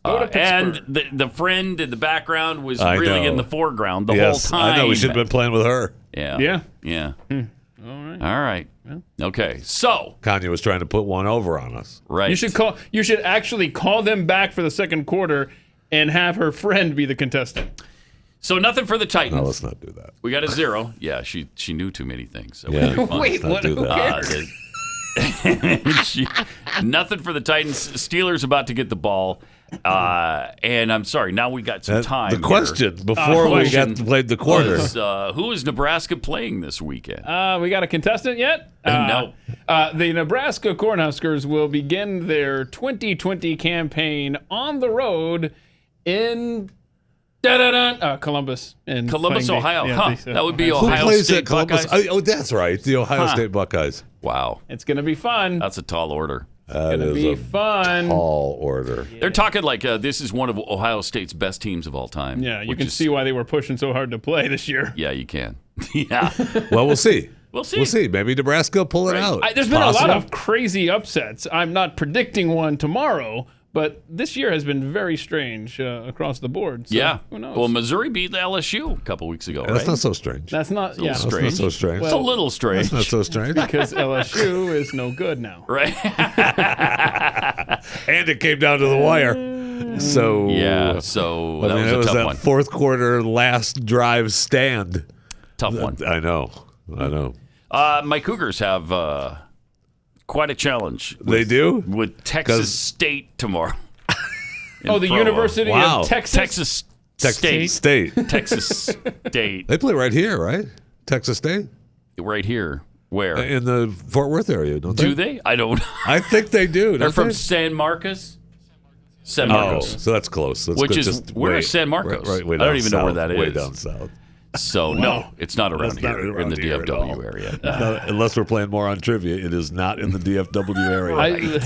Go to Pittsburgh. And the friend in the background was I really know. in the foreground the Yes, whole time. I know. We should have been playing with her. Yeah. Yeah. All right. Okay. So Kanye was trying to put one over on us. right. You should actually call them back for the second quarter and have her friend be the contestant. So nothing for the Titans. No, let's not do that. We got a 0. Yeah, she knew too many things. So Yeah. it'd be fun. Wait, what? do Who that. cares? Nothing for the Titans. Steelers about to get the ball. And I'm sorry. Now we got some time. The here. question before we got played the quarter. Was, who is Nebraska playing this weekend? We got a contestant yet? No. The Nebraska Cornhuskers will begin their 2020 campaign on the road in Columbus. Columbus, Ohio. Yeah, That would be Who Ohio plays State at Columbus? Buckeyes. Oh, that's right. The Ohio State Buckeyes. Wow. It's going to be fun. That's a tall order. That It's going to is be a fun. tall order. They're talking like this is one of Ohio State's best teams of all time. Yeah, you which can is- see why they were pushing so hard to play this year. Yeah, you can. Yeah. Well, we'll see. We'll see. We'll see. Maybe Nebraska will pull it out. There's been a lot of crazy upsets. I'm not predicting one tomorrow, but this year has been very strange across the board. So who knows? Well, Missouri beat LSU a couple weeks ago, That's not so strange. That's not strange. That's not so strange. It's a little strange. That's not so strange. Because LSU is no good now. Right. And it came down to the wire. So that was it was a tough that one. fourth quarter last drive stand. Tough one. I know. My Cougars have quite a challenge. They do? With Texas State tomorrow. The University of Texas. Texas State. Texas State. They play right here, right? Texas State? Right here. Where? In the Fort Worth area, don't they? Do they? I don't know. I think they do. They're from San Marcos? San Marcos. Oh, so that's close. That's Which good. is, where is San Marcos? Right, way I down don't even know where south, that is. Way down south. So, no, it's not around here in the DFW area. Unless we're playing Moron trivia, it is not in the DFW area.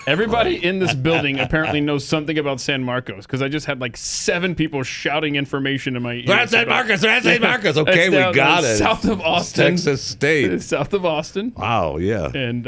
Everybody in this building apparently knows something about San Marcos because I just had like 7 people shouting information in my ear. That's San Marcos. That's San Marcos. Okay, we got it. South of Austin. Texas State. South of Austin. Wow, yeah. And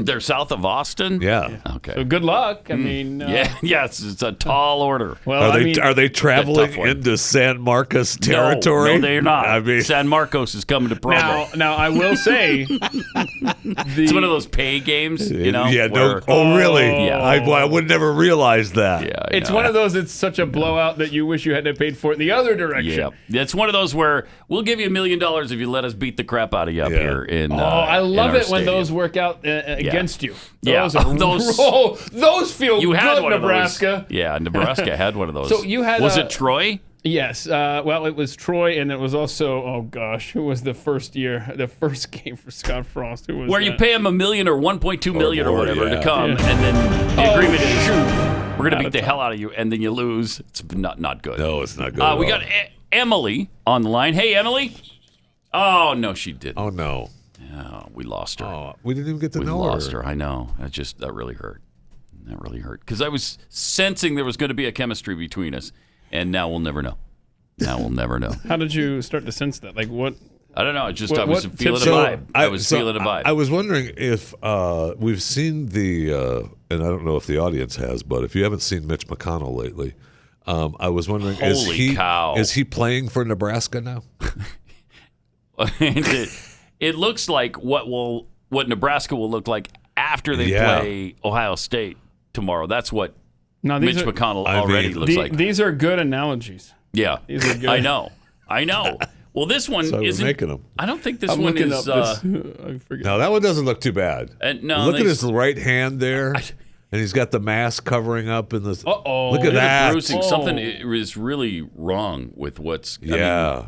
they're south of Austin? Yeah. Okay. So good luck. I mean, yes, it's a tall order. Well, are they traveling into San Marcos territory? No, they're not. I mean, San Marcos is coming to Provo. Now I will say, it's one of those pay games, you know? Yeah. Where, Oh, really? Yeah. I would never realize that. Yeah. It's one of those. It's such a blowout that you wish you had to paid for it the other direction. Yeah. It's one of those where we'll give you $1 million if you let us beat the crap out of you up here in. I love it when stadium. those work out against you. Those Those feel you good, had one Nebraska. Of those. Yeah, Nebraska had one of those. So you had was it Troy? Yes. Well, it was Troy, and it was also who was the first game for Scott Frost? Who was where that? you pay him $1 million or 1.2 million or whatever to come, Yeah. and then the agreement is we're going to beat the hell out of you, and then you lose. It's not good. No, it's not good. We got Emily on the line. Hey, Emily. Oh no, she didn't. Oh no. Oh, we lost her. Oh, we didn't even get to know her. We lost her. I know. That really hurt. That really hurt because I was sensing there was going to be a chemistry between us, and now we'll never know. Now we'll never know. How did you start to sense that? Like what? I don't know. I was feeling a vibe. I was feeling a vibe. I was wondering if we've seen and I don't know if the audience has, but if you haven't seen Mitch McConnell lately, I was wondering, Holy cow. Is he playing for Nebraska now? It looks like what Nebraska will look like after they play Ohio State tomorrow. That's what Mitch McConnell already looks like. These are good analogies. Yeah, these are good. I know. Well, this one isn't. Making them. I don't think this one is. I forget. No, that one doesn't look too bad. Look at his right hand there, and he's got the mask covering up in this. Look at that. Bruising. Something is really wrong with what's. I mean,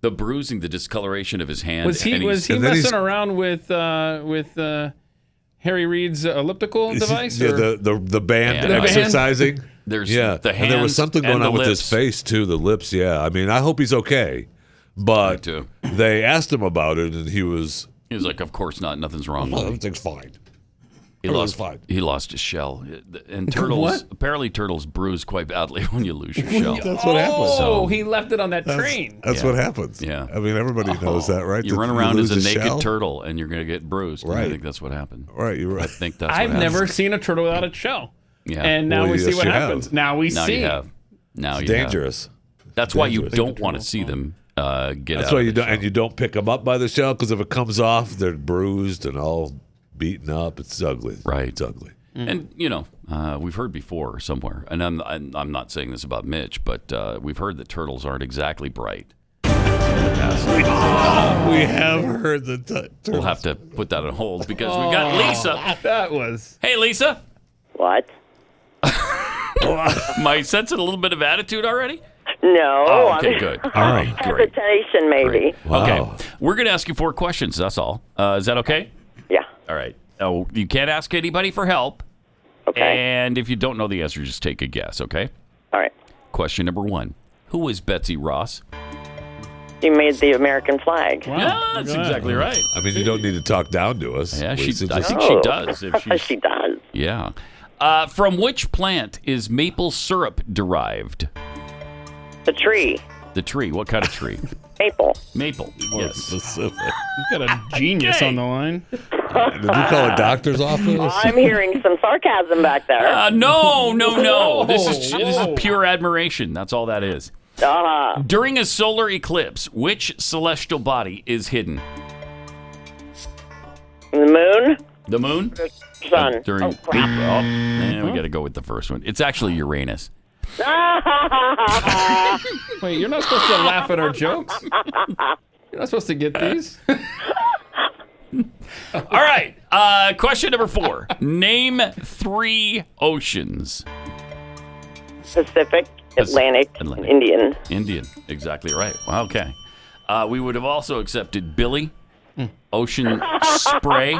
the bruising, the discoloration of his hand. Was he messing around with Harry Reid's elliptical device? Yeah, the band exercising. There's the hands and there was something going on with lips. his face too. The lips, yeah. I mean, I hope he's okay. But they asked him about it, and he was like, "Of course not. Nothing's wrong with me. Everything's fine." He lost his shell, and turtles. Apparently, turtles bruise quite badly when you lose your shell. That's what happens. Oh, he left it on that train. That's what happens. Yeah, I mean, everybody knows that, right? You run around as a naked turtle, and you're going to get bruised. Right. I think that's what happened. Right. You're right. I think that's. I've never seen a turtle without a shell. Yeah. And now we see what happens. Now we see. You have. Now it's you dangerous. Have. That's why you don't want to see them get out. That's why you don't, and you don't pick them up by the shell because if it comes off, they're bruised and all beaten up. It's ugly. Right. It's ugly. And we've heard before somewhere, and I'm not saying this about Mitch, but we've heard that turtles aren't exactly bright. We have heard the turtles. We'll have to put that on hold because we got Lisa. That was. Hey, Lisa. What? Am I sensing a little bit of attitude already? No. Oh, okay, good. All right, great. Hesitation, maybe. Wow. Okay, we're going to ask you 4 questions. That's all. Is that okay? Yeah. All right. Oh, you can't ask anybody for help. Okay. And if you don't know the answer, just take a guess. Okay. All right. Question number 1: Who is Betsy Ross? She made the American flag. Wow. Yeah, that's exactly right. I mean, you don't need to talk down to us. Yeah, Lisa, I think she does. She does. Yeah. From which plant is maple syrup derived? The tree. The tree. What kind of tree? Maple. Maple. More Yes. specific. You've got a genius on the line. Did you call a doctor's office? I'm hearing some sarcasm back there. No. This is pure admiration. That's all that is. During a solar eclipse, which celestial body is hidden? The moon? The moon? The sun. We got to go with the first one. It's actually Uranus. Wait, you're not supposed to laugh at our jokes? You're not supposed to get these? All right. Question number 4. Name 3 oceans. Pacific, Atlantic, and Indian. Indian. Exactly right. Okay. We would have also accepted Billy, Ocean Spray,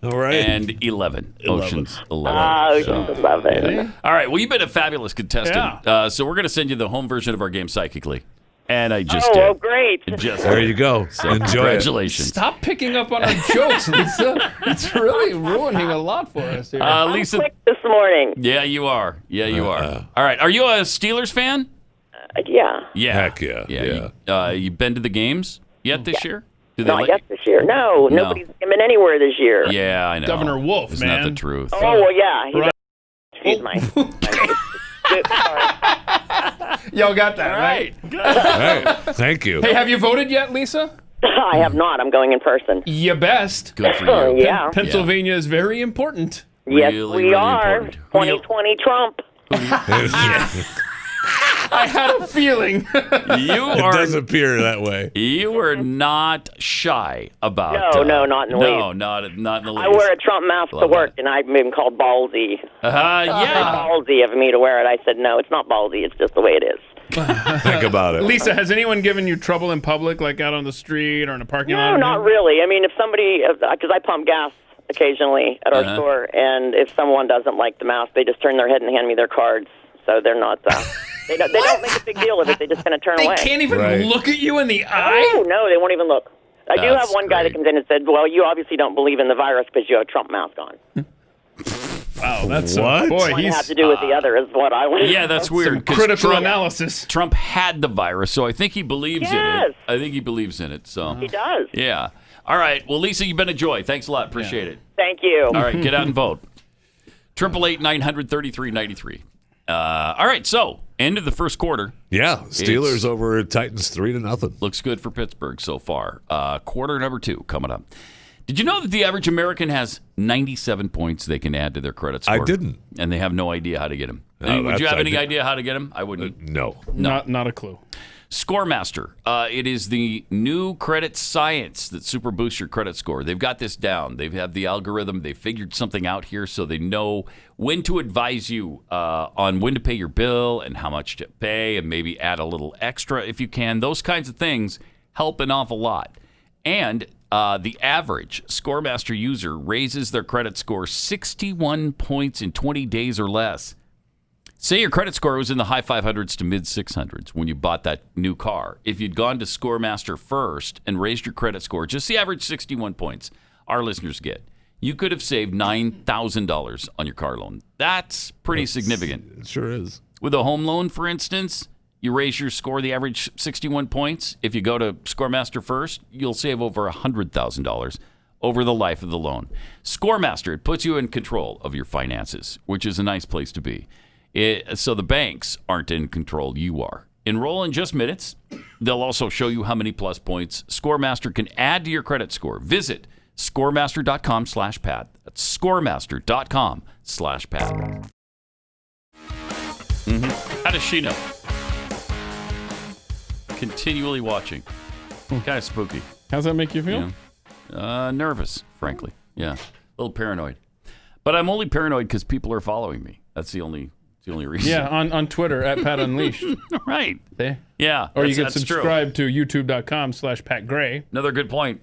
all right, and 11. Oceans 11. Oceans 11. Yeah. All right. Well, you've been a fabulous contestant. Yeah. So we're going to send you the home version of our game psychically. And I just did. Oh, great. There you go. So Enjoy congratulations. Stop picking up on our jokes, Lisa. It's really ruining a lot for us here. Lisa, Quick this morning. Yeah, you are. All right. Are you a Steelers fan? Yeah. Yeah. Heck yeah. You been to the games yet this year? Not yet this year. No, nobody's been anywhere this year. Yeah, I know. Governor Wolf, Isn't man. that the truth? Oh, well, yeah. He's my Y'all got that, right? Hey, thank you. Hey, have you voted yet, Lisa? I have not. I'm going in person. You best. Good for you. Yeah. Pennsylvania is very important. Yes, Really, we really are. important. 2020 Trump. I had a feeling. It does appear that way. You are not shy about. No, not in the least. No, not in the least. I wear a Trump mask to work, and I've been called ballsy. Yeah. Ballsy of me to wear it. I said, no, it's not ballsy. It's just the way it is. Think about it. Lisa, has anyone given you trouble in public, like out on the street or in a parking lot? No, not really. I mean, if somebody, because I pump gas occasionally at our store, and if someone doesn't like the mask, they just turn their head and hand me their cards. So they're not. They don't make a big deal of it. They just kind of turn away. They can't even look at you in the eye? Oh, no, they won't even look. I do have one guy that comes in and said, well, you obviously don't believe in the virus because you have a Trump mask on. Wow, that's what? Boy, One has to do with the other is what I want. Yeah, that's weird. 'Cause critical analysis. Trump had the virus, so I think he believes in Yes. it. I think he believes in it. So He does. yeah. All right. Well, Lisa, you've been a joy. Thanks a lot. Appreciate it. Thank you. All right, get out and vote. 888-900-3393. All right, so end of the first quarter. Yeah, Steelers over Titans 3-0. Looks good for Pittsburgh so far. Quarter number 2 coming up. Did you know that the average American has 97 points they can add to their credit score? I didn't. And they have no idea how to get them. No, Would you have any idea how to get them? I wouldn't. No. Not a clue. ScoreMaster. It is the new credit science that super boosts your credit score. They've got this down. They have the algorithm. They figured something out here so they know when to advise you on when to pay your bill and how much to pay and maybe add a little extra if you can. Those kinds of things help an awful lot. And the average ScoreMaster user raises their credit score 61 points in 20 days or less. Say your credit score was in the high 500s to mid 600s when you bought that new car. If you'd gone to ScoreMaster first and raised your credit score, just the average 61 points our listeners get, you could have saved $9,000 on your car loan. That's pretty significant. It sure is. With a home loan, for instance, you raise your score the average 61 points. If you go to ScoreMaster first, you'll save over $100,000 over the life of the loan. ScoreMaster, it puts you in control of your finances, which is a nice place to be. So the banks aren't in control, you are. Enroll in just minutes. They'll also show you how many plus points ScoreMaster can add to your credit score. Visit scoremaster.com/Pat. That's scoremaster.com/Pat. How does she know? Continually watching. Kind of spooky. How's that make you feel? Yeah. Nervous, frankly. Yeah. A little paranoid. But I'm only paranoid because people are following me. That's the only reason. Yeah, on Twitter at Pat Unleashed. Right. There. Yeah. Or you can subscribe to youtube.com/Pat Gray. Another good point.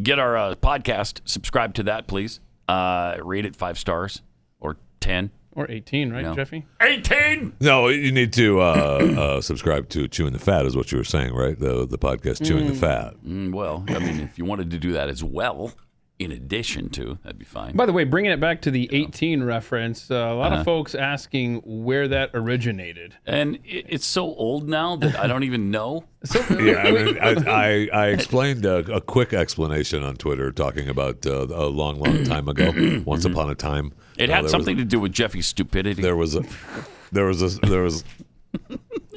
Get our podcast. Subscribe to that, please. Rate it 5 stars or 10. Or 18, right, Jeffy? 18! No, you need to subscribe to Chewing the Fat is what you were saying, right? The podcast Chewing the Fat. Well, I mean, if you wanted to do that as well. in addition to. That'd be fine. By the way, bringing it back to the 18 reference, a lot of folks asking where that originated. And it's so old now that I don't even know. I explained a quick explanation on Twitter talking about a long time ago, once upon a time. It had something to do with Jeffy's stupidity. There was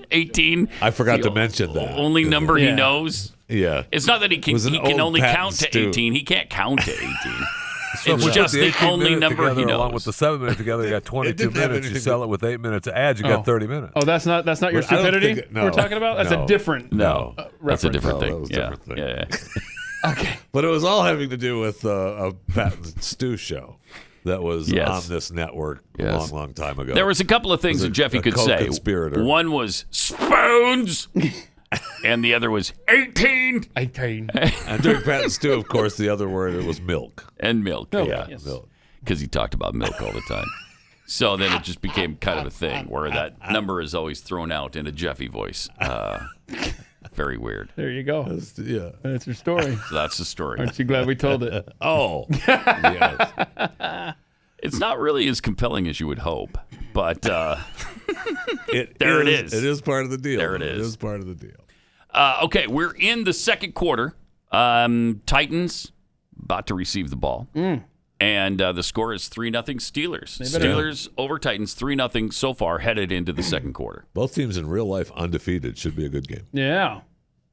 18. I forgot to mention that. Only number he knows. Yeah. It's not that he can only count to 18. He can't count to 18. It's just the only number he knows. Along with the 7 minutes together, you got 22 minutes. You sell it with 8 minutes of ads, you got 30 minutes. Oh, that's not your stupidity we're talking about? That's a different That's a different thing. That was a different thing. Yeah. Okay. But it was all having to do with a Pat and Stu show that was on this network a long time ago. There was a couple of things that Jeffy could say. Co-conspirator. One was spoons, and the other was 18. 18. And during Pat and Stu, of course, the other word was milk. And milk. Milk, Yeah. yes. Because he talked about milk all the time. So then it just became kind of a thing where that number is always thrown out in a Jeffy voice. Very weird. There you go. That's your story. So that's the story. Aren't you glad we told it? Oh, yes. It's not really as compelling as you would hope, but there it is. It is part of the deal. There it is. It is part of the deal. Okay, we're in the second quarter. Titans about to receive the ball. And the score is 3-0 Steelers. Steelers over Titans 3-0 so far, headed into the second quarter. Both teams in real life undefeated. Should be a good game. Yeah.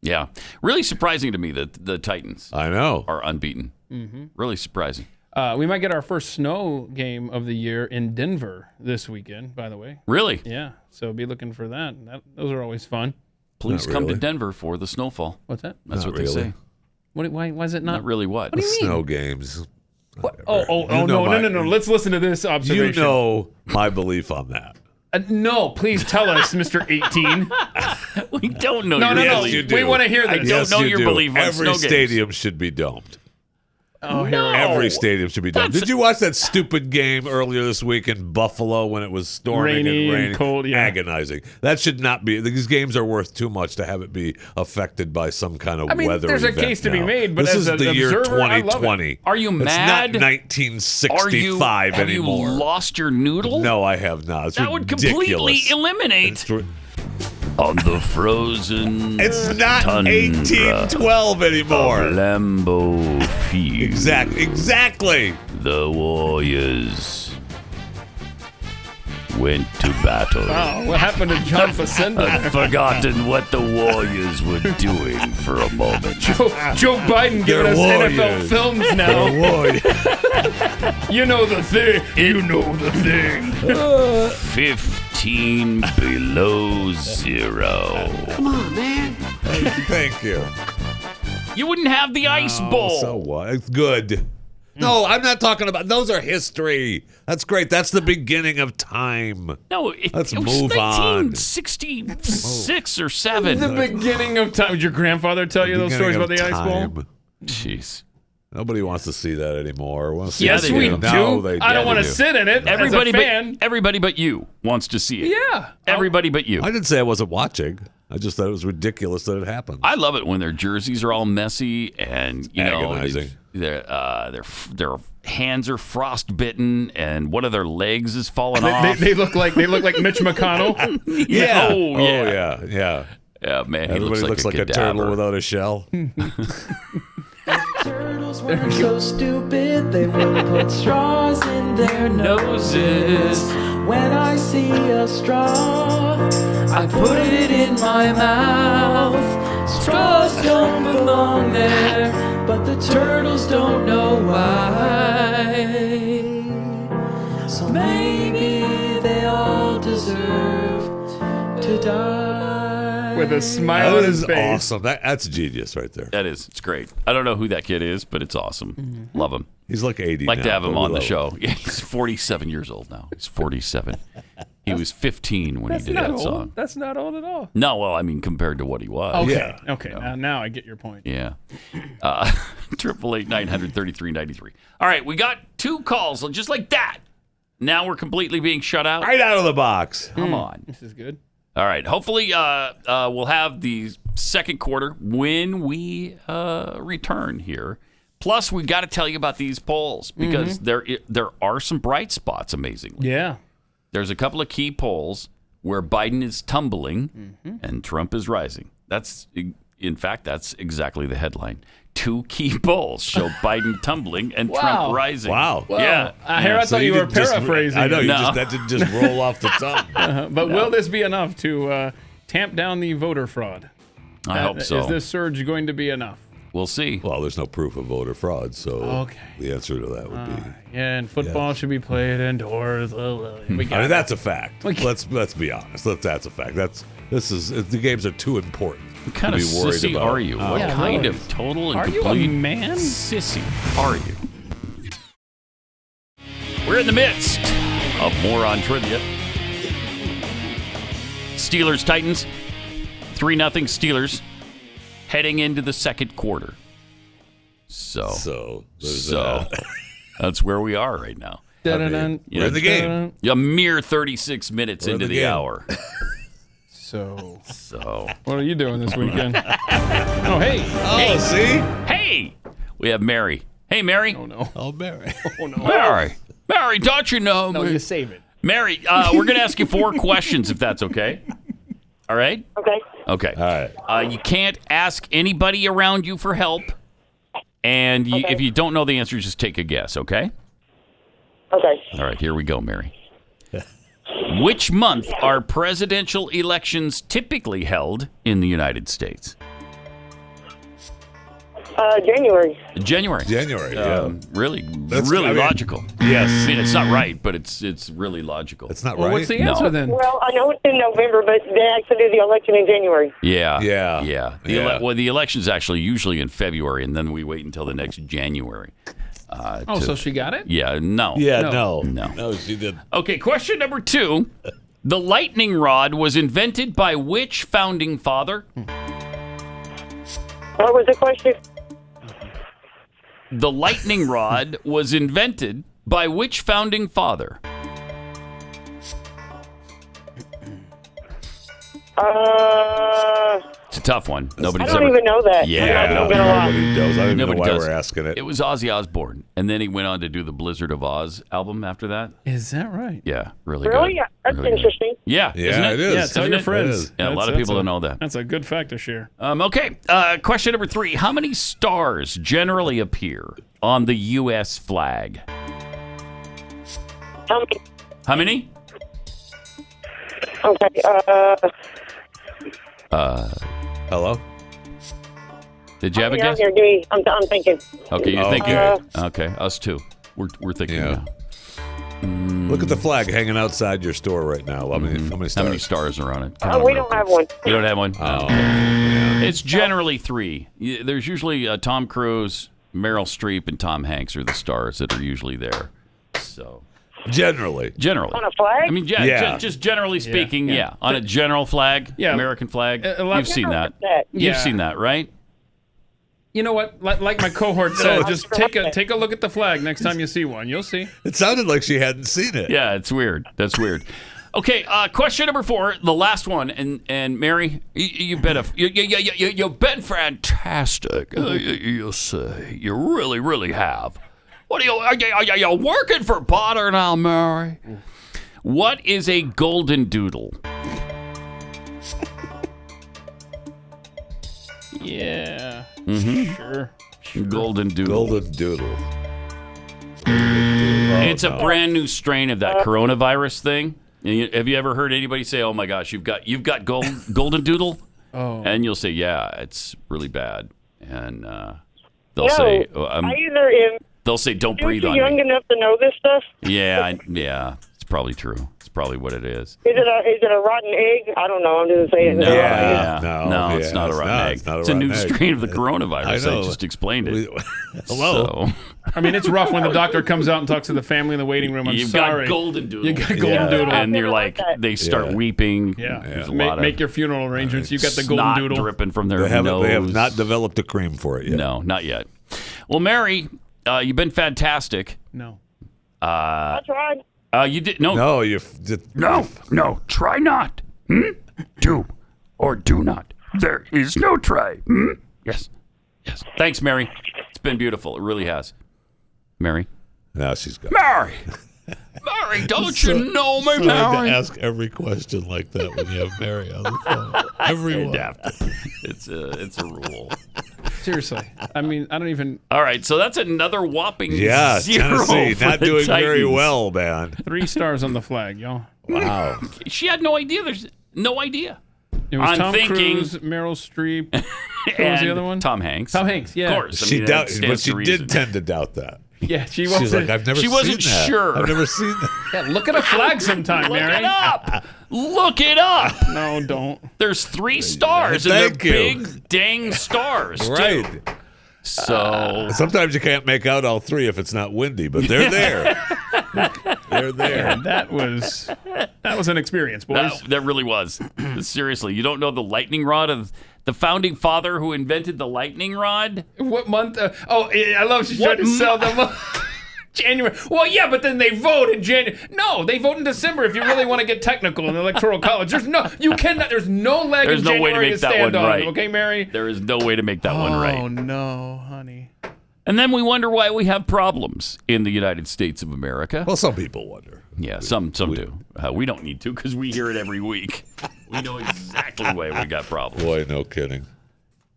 Yeah. Really surprising to me that the Titans are unbeaten. Mm-hmm. Really surprising. We might get our first snow game of the year in Denver this weekend, by the way. Really? Yeah. So be looking for that. Those are always fun. Please come to Denver for the snowfall. What's that? That's what they say. Why is it not? Not really what? What do you mean? Snow games. What? No. Let's listen to this observation. You know my belief on that. No, please tell us, Mr. 18. We don't know your belief. belief. You do. We want to hear this. I don't know your belief on Every snow games. stadium should be domed. Oh, no. Every stadium should be domed. Did you watch that stupid game earlier this week in Buffalo when it was storming and raining? Cold, yeah. Agonizing. That should not be. These games are worth too much to have it be affected by some kind of weather there's a event case to be now. made, but this as is the an year observer, I love 2020. it. Are you mad? It's not 1965 have anymore. You lost your noodle? No, I have not. It's that would ridiculous. completely eliminate. On the frozen It's not tundra 1812 anymore. Of Lambeau Field. Exactly. The Warriors went to battle. Oh, what happened to John Facenda? I'd forgotten what the Warriors were doing for a moment. Joe Biden giving us NFL films now. You know the thing. You know the thing. 15 below zero. Come on, man. Thank you. You wouldn't have the ice bowl. So what? It's good. No, I'm not talking about. Those are history. That's great. That's the beginning of time. No, let's it was move on. 1966 or 7. The beginning of time. Did your grandfather tell you those stories about the ice bowl? Jeez. Nobody wants to see that anymore. Yes, we do. No, they I don't want to sit in it. Everybody, as a fan. everybody but you wants to see it. Yeah. Everybody but you. I didn't say I wasn't watching. I just thought it was ridiculous that it happened. I love it when their jerseys are all messy and agonizing. Their hands are frostbitten and one of their legs is falling off. They look like Mitch McConnell. Yeah. Oh yeah. Yeah, man. Everybody looks like a turtle without a shell. Turtles were so stupid, they would put straws in their noses. When I see a straw, I put it in my mouth. Straws don't belong there, but the turtles don't know why. So maybe they all deserve to die. With a smile on his face. Awesome. That's genius right there. That is. It's great. I don't know who that kid is, but it's awesome. Mm-hmm. Love him. He's like 80 like now, to have him but we on the love show. him. Yeah, he's 47 years old now. He's 47. He was 15 when he did that song. That's not old at all. No, well, I mean, compared to what he was. Okay. Okay. Now I get your point. Yeah. 888-900-3393. All right, we got 2 calls just like that. Now we're completely being shut out. Right out of the box. Come on. This is good. All right. Hopefully, we'll have the second quarter when we return here. Plus, we got to tell you about these polls because there are some bright spots, amazingly. Yeah. There's a couple of key polls where Biden is tumbling and Trump is rising. In fact, that's exactly the headline. 2 key polls show Biden tumbling and Trump rising. Wow. Yeah. I thought you were paraphrasing. I know. That didn't just roll off the tongue. But will this be enough to tamp down the voter fraud? I hope so. Is this surge going to be enough? We'll see. Well, there's no proof of voter fraud, so Okay. the answer to that would be Yeah, and football should be played indoors. I mean, that's a fact. Let's be honest. That's a fact. The games are too important. What kind to of be worried sissy about. are you? What kind of total and Are you complete a man? sissy are you? We're in the midst of Moron trivia. Steelers Titans 3-0 Steelers heading into the second quarter. So that's where we are right now. We're in the game. A mere 36 minutes into the hour. So, what are you doing this weekend? Oh, hey. Hey. See? Hey. We have Mary. Hey, Mary. Oh, no. Oh, Mary. Oh, no. Mary, don't you know? No, you save it. Mary, we're going to ask you 4 questions, if that's okay. All right? Okay. All right. You can't ask anybody around you for help. And if you don't know the answer, just take a guess, okay? Okay. All right, here we go, Mary. Which month are presidential elections typically held in the United States? January. January. Yeah. Really logical. Yes. I mean, it's not right, but it's really logical. It's not Well, right. what's the answer then? Well, I know it's in November, but they actually do the election in January. Yeah. Yeah. The election's actually usually in February, and then we wait until the next January. So she got it? Yeah, no. Yeah, No, she did. Okay, question number 2. The lightning rod was invented by which founding father? What was the question? The lightning rod was invented by which founding father? It's a tough one. I don't even know that. Yeah, nobody does. I don't even know why does. we're asking it. It was Ozzy Osbourne, and then he went on to do the Blizzard of Oz album after that. Is that right? Yeah, really Really? good. That's Really good. interesting. Yeah, isn't it is. Yeah, tell Isn't your it? friends. Yeah, a lot of people don't know that. That's a good fact to share. Okay, question number 3. How many stars generally appear on the U.S. flag? How many? Okay. Hello? Did you have a hang on guess? here, give me- I'm thinking. Okay, you're thinking. Okay, us too. We're thinking. Yeah. Now. Look at the flag hanging outside your store right now. How many stars? How many stars are on it? We don't have one. You don't have one? Oh. It's generally 3. There's usually Tom Cruise, Meryl Streep, and Tom Hanks are the stars that are usually there. So Generally. On a flag? I mean, just generally speaking, yeah. On a general flag, American flag. You've seen that. You've seen that, right? You know what? Like my cohort said, just take a look at the flag next time you see one. You'll see. It sounded like she hadn't seen it. Yeah, it's weird. That's weird. Okay, question number 4, the last one, and Mary, you've been you've been fantastic. You say you really, really have. What are you working for Potter now, Mary? What is a golden doodle? Yeah. Sure. Golden doodle. Golden doodle. It's a brand new strain of that coronavirus thing. Have you ever heard anybody say, "Oh my gosh, you've got golden doodle"? Oh. And you'll say, "Yeah, it's really bad." And they'll say, "They'll say, don't breathe on young me." enough to know this stuff? Yeah, it's probably true. It's probably what it is. Is it a rotten egg? I don't know. I'm just saying. No, No, it's not a rotten egg. It's a new strain of the coronavirus. I just explained it. Hello. So, I mean, it's rough when the doctor comes out and talks to the family in the waiting room. You've sorry. got golden doodle. You got golden doodle. And you're like, they start weeping. Yeah. There's a lot Make your funeral arrangements. You got the golden snot doodle dripping from their They nose. have not developed a cream for it yet. No, not yet. Well, Mary, you've been fantastic. No. That's right. You did no. No, Try not. Do or do not. There is no try. Yes. Thanks, Mary. been beautiful. It really has. Mary? Now she's got Mary! Mary, don't you know me, so Mary? hard to ask every question like that when you have Mary on the phone. Everyone. It's a rule. Seriously. I mean, I don't even. All right, so that's another whopping 0 Tennessee for not the doing very Titans. well, man. 3 stars on the flag, y'all. Wow. She had no idea. There's no idea. It was I'm Tom thinking- Cruise, Meryl Streep. What was the other one? Tom Hanks. Tom Hanks, yeah. Of course. I She mean, doubt, that but stands she to reason. did tend to doubt that. Yeah, she She's wasn't. like, I've never She wasn't seen that. sure. I've never seen that. Yeah, look at a flag sometime, Look Mary. it up. Look it up. No, don't. There's 3 stars, and they're Thank you. big dang stars, Right. too. So Sometimes you can't make out all 3 if it's not windy, but they're there. They're there. That was an experience, boys. that really was. Seriously, you don't know the lightning rod of the founding father who invented the lightning rod? What month? I love she's trying to sell them. January. Well, yeah, but then they vote in January. No, they vote in December if you really want to get technical in the Electoral College. There's no leg There's in no January way to make that stand one on. right. Okay, Mary? There is no way to make that one right. Oh, no, honey. And then we wonder why we have problems in the United States of America. Well, some people wonder. Yeah, some do. We don't need to because we hear it every week. We know exactly why we got problems. Boy, no kidding.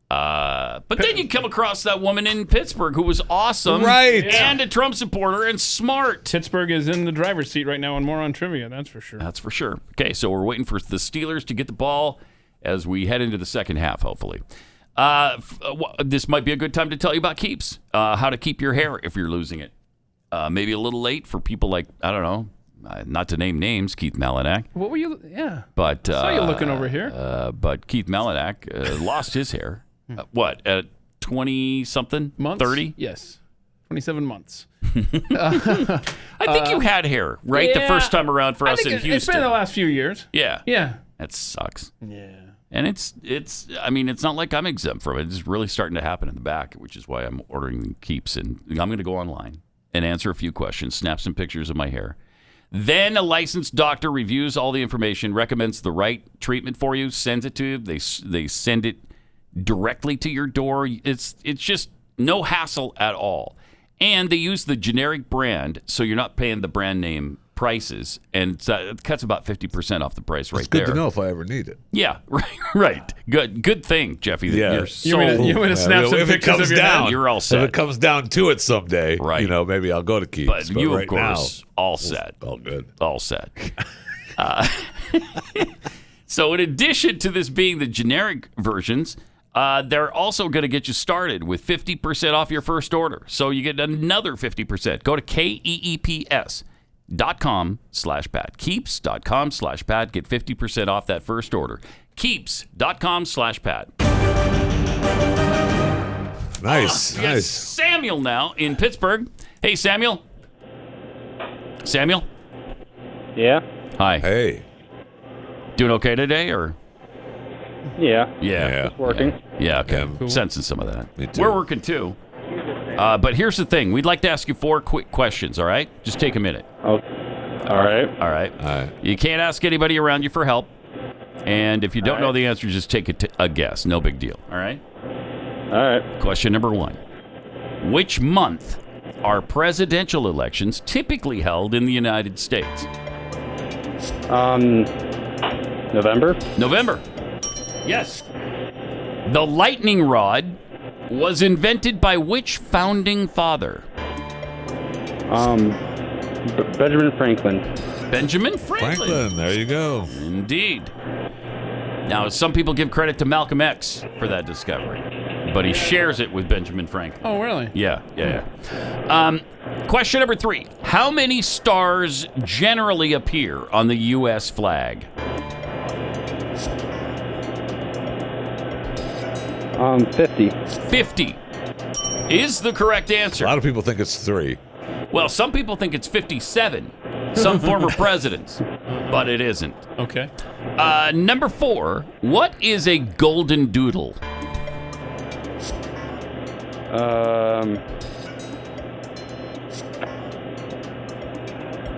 But then you come across that woman in Pittsburgh who was awesome, Right. and a Trump supporter and smart. Pittsburgh is in the driver's seat right now on Moron Trivia, that's for sure. That's for sure. Okay, so we're waiting for the Steelers to get the ball as we head into the second half, hopefully. This might be a good time to tell you about Keeps, how to keep your hair if you're losing it. Maybe a little late for people like, I don't know, not to name names, Keith Malinak. What were you? Yeah. But, I saw you looking over here. But Keith Malinak lost his hair. At 20-something? Months? 30? Yes. 27 months. I think you had hair, right? The Yeah. first time around for I us think in Houston. It's been the last few years. Yeah. Yeah. That sucks. Yeah. And it's not like I'm exempt from it. It's really starting to happen in the back, which is why I'm ordering Keeps. And I'm going to go online and answer a few questions, snap some pictures of my hair. Then a licensed doctor reviews all the information, recommends the right treatment for you, sends it to you. They send it directly to your door. It's just no hassle at all. And they use the generic brand, so you're not paying the brand name prices, and it cuts about 50% off the price right there. It's good to know if I ever need it. Yeah, right. Good thing, Jeffy. That Yeah. You're so, You want to snap some if it pictures comes of your down, head? You're all set. If it comes down to it someday, Right. maybe I'll go to Keeps. but you, right of course, now, all set. all good. All set. So in addition to this being the generic versions, they're also going to get you started with 50% off your first order. So you get another 50%. Go to KEEPS.com/Pat. Keeps.com/Pat. Get 50% off that first order. Keeps.com/Pat. Nice, We got nice. Samuel now in Pittsburgh. Hey, Samuel. Samuel? Yeah. Hi. Hey. Doing okay today, or? Yeah. Yeah. It's working. Yeah, okay. Yeah. Cool. Sensing some of that. Me too. We're working too. But here's the thing. We'd like to ask you 4 quick questions, all right? Just take a minute. Oh, all right. All right. You can't ask anybody around you for help. And if you don't know the answer, just take a guess. No big deal, all right? All right. Question number 1. Which month are presidential elections typically held in the United States? November. November. Yes. The lightning rod was invented by which founding father? Benjamin Franklin. Benjamin Franklin. There you go. Indeed. Now, some people give credit to Malcolm X for that discovery, but he shares it with Benjamin Franklin. Oh, really? Yeah. Question number 3. How many stars generally appear on the U.S. flag? 50. 50 is the correct answer. A lot of people think it's 3. Well, some people think it's 57, some former presidents, but it isn't. Okay. Number 4, what is a golden doodle?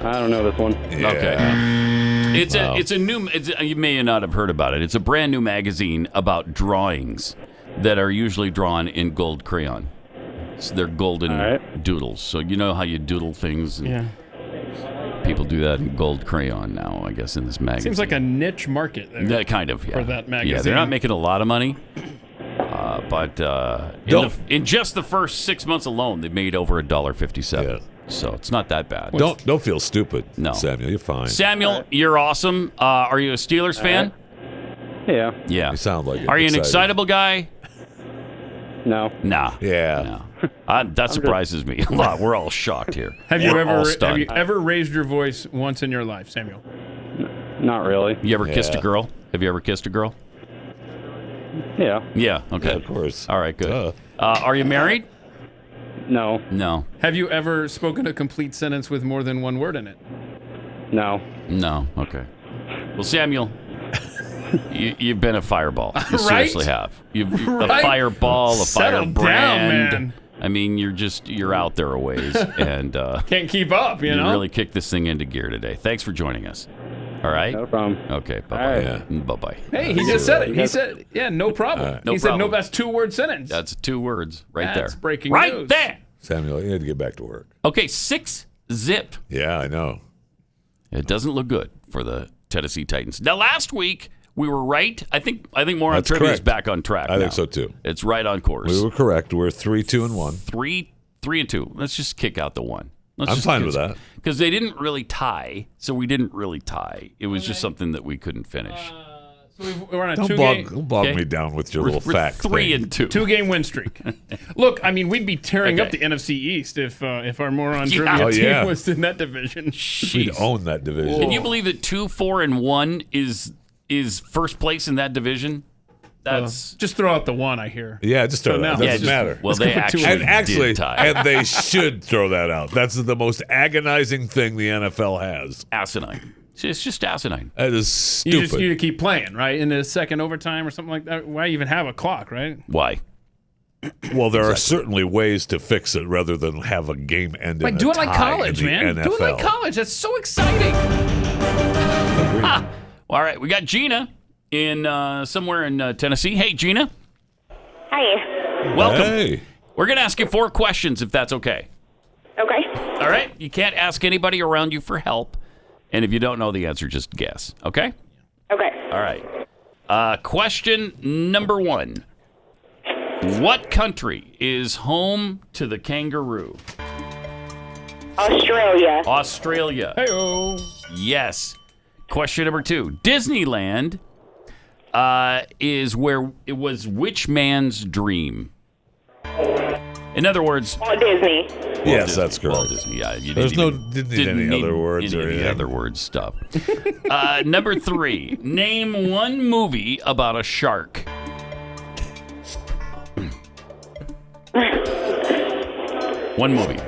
I don't know this one. Yeah. Okay. It's a new, you may not have heard about it. It's a brand new magazine about drawings that are usually drawn in gold crayon. So they're golden doodles. So you know how you doodle things. And people do that in gold crayon now, I guess, in this magazine. Seems like a niche market there. That kind of, yeah. For that magazine. Yeah, they're not making a lot of money. But in just the first 6 months alone, they made over $1.57. Yeah. So it's not that bad. Don't feel stupid, no. Samuel. You're fine. Samuel, you're awesome. Are you a Steelers fan? Yeah. Yeah. You sound like it. Are you an excitable guy? No. Nah. Yeah. No. That surprises me a lot. We're all shocked here. Have you ever raised your voice once in your life, Samuel? Not really. You ever kissed a girl? Have you ever kissed a girl? Yeah. Yeah. Okay. Yeah, of course. All right. Good. Are you married? No. No. Have you ever spoken a complete sentence with more than one word in it? No. No. Okay. Well, Samuel, you've been a fireball. You Right? seriously have. A fireball, a Settle firebrand. down, man. I mean, you're out there a ways, and can't keep up. You know. really kicked this thing into gear today. Thanks for joining us. All right. No problem. Okay. Bye bye. Right. Bye bye. Hey, he just said it. He said, no problem. No he said, problem. no, that's 2-word sentence. That's 2 words right there. That's breaking right news. there. Samuel, you had to get back to work. Okay, 6-zip. Yeah, I know. It doesn't look good for the Tennessee Titans. Now, last week we were right. I think Moron Trivia is back on track. I now. think so too. It's right on course. We were correct. We're 3-2-1. 3-2. Let's just kick out the 1. I'm fine with that. Because they didn't really tie, so we didn't really tie. It was just something that we couldn't finish. So we're on a Don't bog me down with your little fact. 3-2. 2-game win streak. Look, I mean, we'd be tearing up the NFC East if our Moron Trivia team was in that division. We'd own that division. Can you believe that 2-4-1 is first place in that division? That's just throw out the 1. I hear. Yeah, just throw that. It doesn't matter. Well, they actually did tie. And they should throw that out. That's the most agonizing thing the NFL has. Asinine. It's just asinine. That is stupid. You keep playing, right? In the second overtime or something like that. Why even have a clock, right? Why? Well, there are certainly ways to fix it rather than have a game end in a do it tie like college, in the man. NFL. Do it like college. That's so exciting. Well, all right, we got Gina in somewhere in Tennessee. Hey, Gina. Hi. Welcome. Hey. We're going to ask you 4 questions, if that's okay. Okay. All right. You can't ask anybody around you for help. And if you don't know the answer, just guess. Okay? Okay. All right. Question number 1. What country is home to the kangaroo? Australia. Australia. Hey-o. Yes. Question number 2. Disneyland is where it was which man's dream? In other words, Walt Disney. Yes, that's correct. Walt Disney. Yeah, you didn't need any other words or any anything. other words stuff. Number 3. Name one movie about a shark. One movie.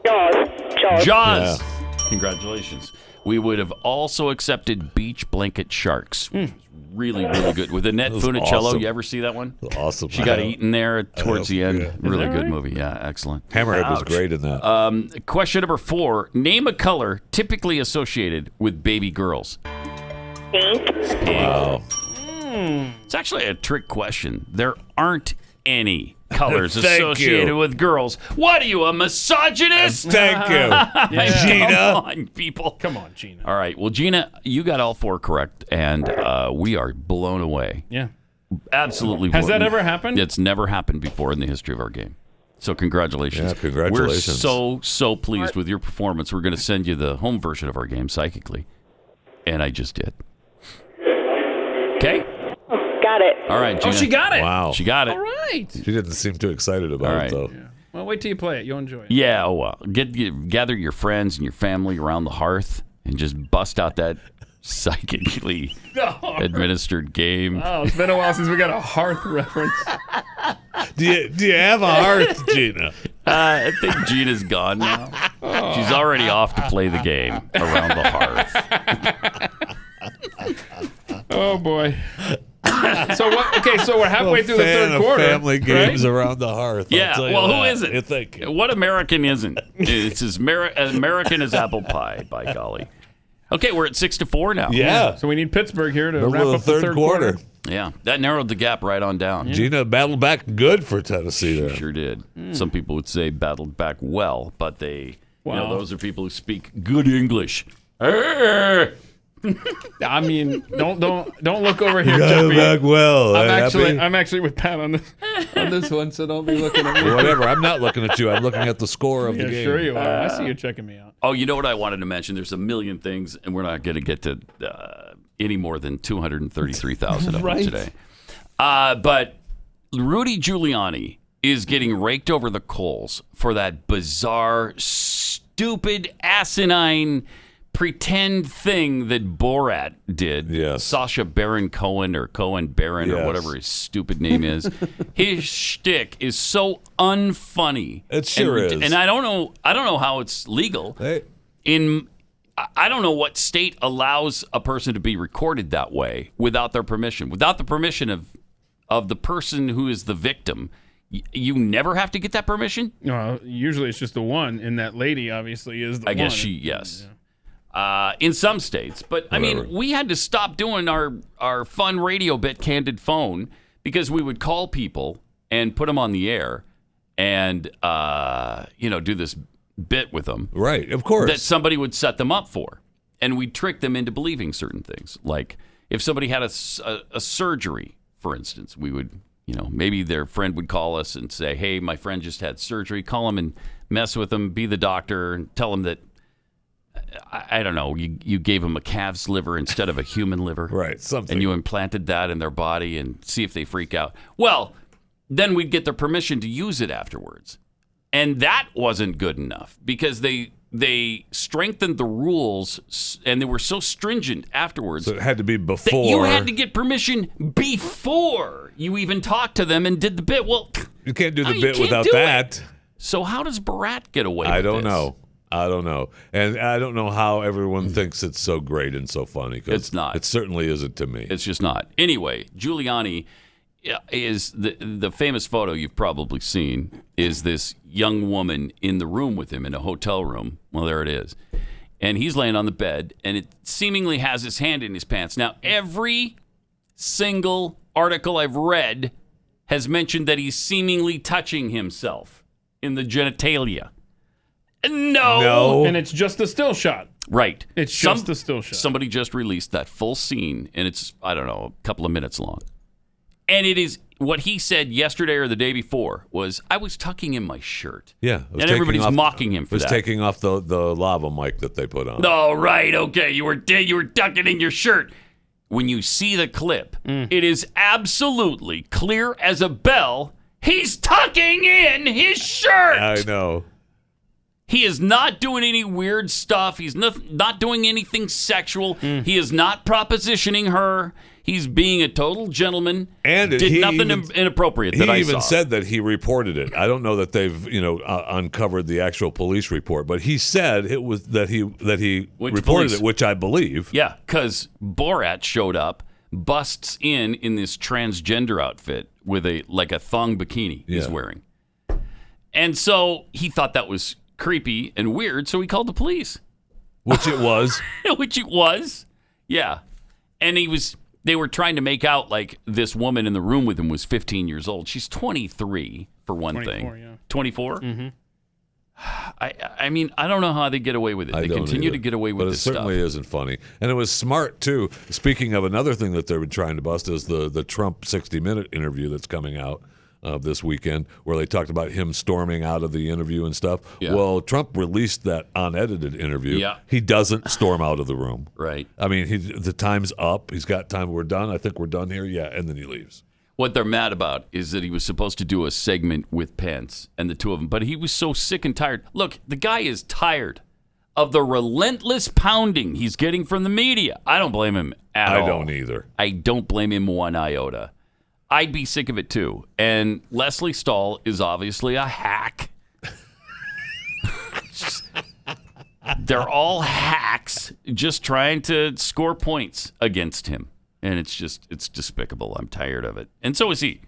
Jaws. Jaws. Yeah. Congratulations. We would have also accepted Beach Blanket Sharks. Really, really good. With Annette Funicello. Awesome. You ever see that one? Awesome. She got eaten there towards the end. Yeah. Really good movie. Yeah, excellent. Hammerhead was great in that. Question number 4. Name a color typically associated with baby girls. Pink. Wow. It's actually a trick question. There aren't any colors Thank associated you. with girls. What are you, a misogynist? Thank you, Gina. Come on, people. Come on, Gina. All right. Well, Gina, you got all 4 correct, and we are blown away. Yeah. Absolutely. Has blown. that ever happened? It's never happened before in the history of our game. So congratulations. Yeah, congratulations. We're so pleased with your performance. We're going to send you the home version of our game psychically. And I just did. Okay? Got it. All right, Gina. Oh, she got it. Wow. She got it. All right. She didn't seem too excited about All it, right. though. Yeah. Well, wait till you play it. You'll enjoy it. Yeah, oh, well. Gather your friends and your family around the hearth and just bust out that psychically administered game. Oh, it's been a while since we got a hearth reference. Do you have a hearth, Gina? I think Gina's gone now. She's already off to play the game around the hearth. Oh, boy. So what? Okay, so we're halfway through the third quarter. Family games right? around the hearth. Yeah, well, who isn't? You think? What American isn't? It's as American as apple pie, by golly. Okay, we're at 6-4 now. Yeah. So we need Pittsburgh here to Middle wrap of up the third quarter. Yeah, that narrowed the gap right on down. Gina battled back good for Tennessee there. Sure did. Some people would say battled back well, but those are people who speak good English. I mean, don't look over here, Got Jeffy. back well. I'm actually with Pat on this one, so don't be looking at me. Whatever. I'm not looking at you. I'm looking at the score of the game. Sure you are. I see you checking me out. Oh, you know what I wanted to mention? There's a million things, and we're not going to get to any more than 233,000 of them today. But Rudy Giuliani is getting raked over the coals for that bizarre, stupid, asinine, pretend thing that Borat did. Yes. Sacha Baron Cohen or Cohen Baron or whatever his stupid name is. His shtick is so unfunny. It sure is. And I don't know how it's legal. I don't know what state allows a person to be recorded that way without their permission. Without the permission of the person who is the victim. You never have to get that permission? No, usually it's just the one, and that lady obviously is the one. I guess yes. Yeah. In some states. But, I mean, we had to stop doing our fun radio bit, Candid Phone, because we would call people and put them on the air and, do this bit with them. Right, of course. That somebody would set them up for. And we'd trick them into believing certain things. Like, if somebody had a surgery, for instance, we would, maybe their friend would call us and say, hey, my friend just had surgery. Call him and mess with him, be the doctor, and tell him that, I don't know, you gave them a calf's liver instead of a human liver. Right, something. And you implanted that in their body and see if they freak out. Well, then we'd get their permission to use it afterwards. And that wasn't good enough because they strengthened the rules and they were so stringent afterwards. So it had to be before. You had to get permission before you even talked to them and did the bit. Well, you can't do the bit without that. So how does Borat get away with this? I don't know. And I don't know how everyone thinks it's so great and so funny. It's not. It certainly isn't to me. It's just not. Anyway, Giuliani is the famous photo you've probably seen is this young woman in the room with him in a hotel room. Well, there it is. And he's laying on the bed, and it seemingly has his hand in his pants. Now, every single article I've read has mentioned that he's seemingly touching himself in the genitalia. No. And it's just a still shot. Right. It's just a still shot. Somebody just released that full scene, and it's, I don't know, a couple of minutes long. And it is what he said yesterday or the day before was, I was tucking in my shirt. Yeah. And everybody's mocking him for that. Was taking off the lava mic that they put on. Oh, right. Okay. You were tucking in your shirt. When you see the clip, it is absolutely clear as a bell. He's tucking in his shirt. I know. He is not doing any weird stuff. He's not doing anything sexual. He is not propositioning her. He's being a total gentleman. And did nothing inappropriate that I saw. He even said that he reported it. I don't know that they've uncovered the actual police report, but he said it was that he reported it, which I believe. Yeah, because Borat showed up, busts in this transgender outfit with a thong bikini he's wearing, and so he thought that was creepy and weird, so he called the police. Which it was. Yeah. And they were trying to make out like this woman in the room with him was 15 years old. She's 23 for one 24, thing. Yeah. 24? Mm-hmm. I mean, I don't know how they get away with it. They continue to get away with this stuff. But it certainly isn't funny. And it was smart, too. Speaking of another thing that they've been trying to bust is the Trump 60-minute interview that's coming out this weekend, where they talked about him storming out of the interview and stuff. Yeah. Well, Trump released that unedited interview. Yeah. He doesn't storm out of the room. Right. I mean, the time's up. He's got time. We're done. I think we're done here. Yeah, and then he leaves. What they're mad about is that he was supposed to do a segment with Pence and the two of them, but he was so sick and tired. Look, the guy is tired of the relentless pounding he's getting from the media. I don't blame him at all. I don't either. I don't blame him one iota. I'd be sick of it too. And Leslie Stahl is obviously a hack. They're all hacks just trying to score points against him. And it's despicable. I'm tired of it. And so is he.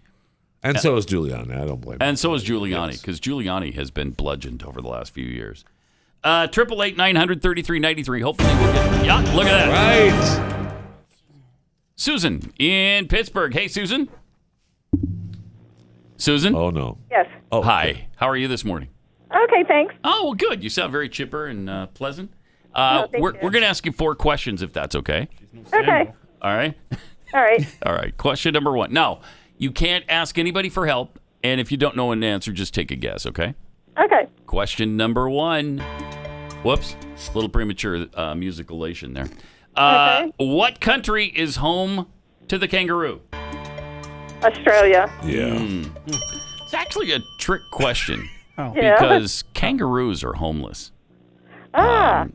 And so is Giuliani. I don't blame him. And so is Giuliani, because Giuliani has been bludgeoned over the last few years. 888-900-3393. Hopefully we'll get... Yeah, look at that. Right. Susan in Pittsburgh. Hey, Susan. Susan? Oh, no. Yes. Oh, hi. How are you this morning? Okay, thanks. Oh, well, good. You sound very chipper and pleasant. thank We're you. going to ask you 4 questions, if that's okay. Okay. All right? All right. All right. Question number 1. Now, you can't ask anybody for help, and if you don't know an answer, just take a guess, okay? Okay. Question number 1. Whoops. A little premature musicalation there. Okay. What country is home to the kangaroo? Australia. Yeah. It's actually a trick question Yeah. because kangaroos are homeless.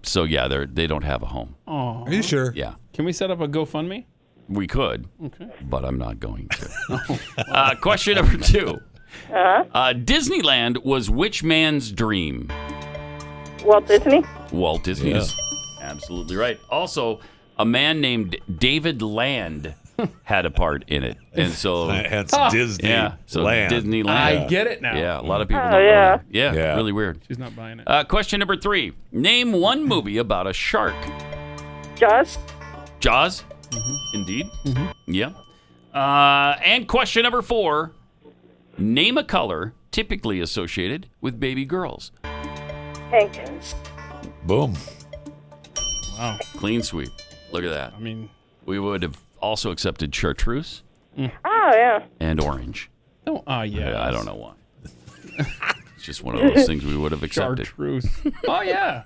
So, yeah, they don't have a home. Oh. Are you sure? Yeah. Can we set up a GoFundMe? We could, Okay. but I'm not going to. Question number 2. Disneyland was which man's dream? Walt Disney. Walt Disney is absolutely right. Also, a man named David Land had a part in it, and so hence Disney. Yeah, so Land. Disneyland. I get it now. Yeah, a lot of people Oh, don't yeah. know that. Yeah, really weird. She's not buying it. Question number 3. Name one movie about a shark. Jaws. Jaws? Indeed. Yeah. And question number 4. Name a color typically associated with baby girls. Pink. Boom. Wow. Clean sweep. Look at that. I mean, We would have also accepted chartreuse Oh, yeah. and orange. oh, yeah. I don't know why. It's just one of those things we would have accepted. Chartreuse. Oh, yeah.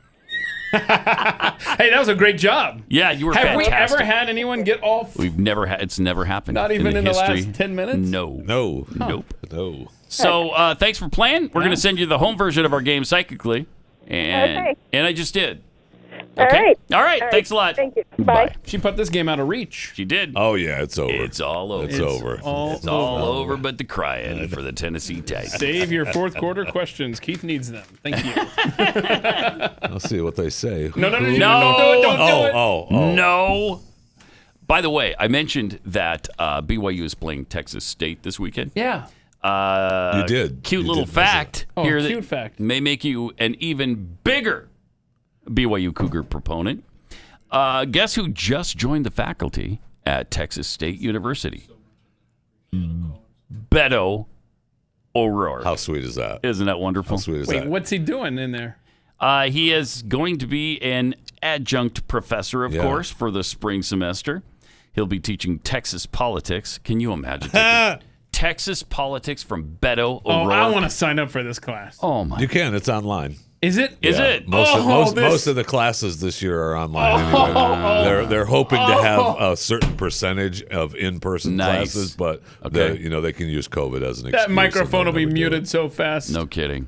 Hey, that was a great job. Yeah, you were Have we fantastic. ever had anyone get all We've never had. It's never happened. Not even in the history. last 10 minutes? No. No. Nope. No. So thanks for playing. We're going to send you the home version of our game psychically, and I just did. Okay. All right. Thanks a lot. Thank you. Bye. She put this game out of reach. She did. Oh, yeah, it's over. It's all over. It's over. It's all over, but the crying for the Tennessee Titans. Save your fourth quarter questions. Keith needs them. Thank you. I'll see what they say. No. No. Don't do it. Oh. No. By the way, I mentioned that BYU is playing Texas State this weekend. Yeah. You did. Cute You little did fact Oh, here cute that fact. may make you an even bigger BYU Cougar proponent. Guess who just joined the faculty at Texas State University? Beto O'Rourke. How sweet is that? Isn't that wonderful? How sweet is Wait, that? what's he doing in there? He is going to be an adjunct professor, of course, for the spring semester. He'll be teaching Texas politics. Can you imagine taking Texas politics from Beto O'Rourke? Oh, I want to sign up for this class. Oh, my. You can. It's online. Is it? Is it? Most of the classes this year are online anyway. They're hoping to have a certain percentage of in-person classes, but they can use COVID as an excuse. That microphone will be muted so fast. No kidding.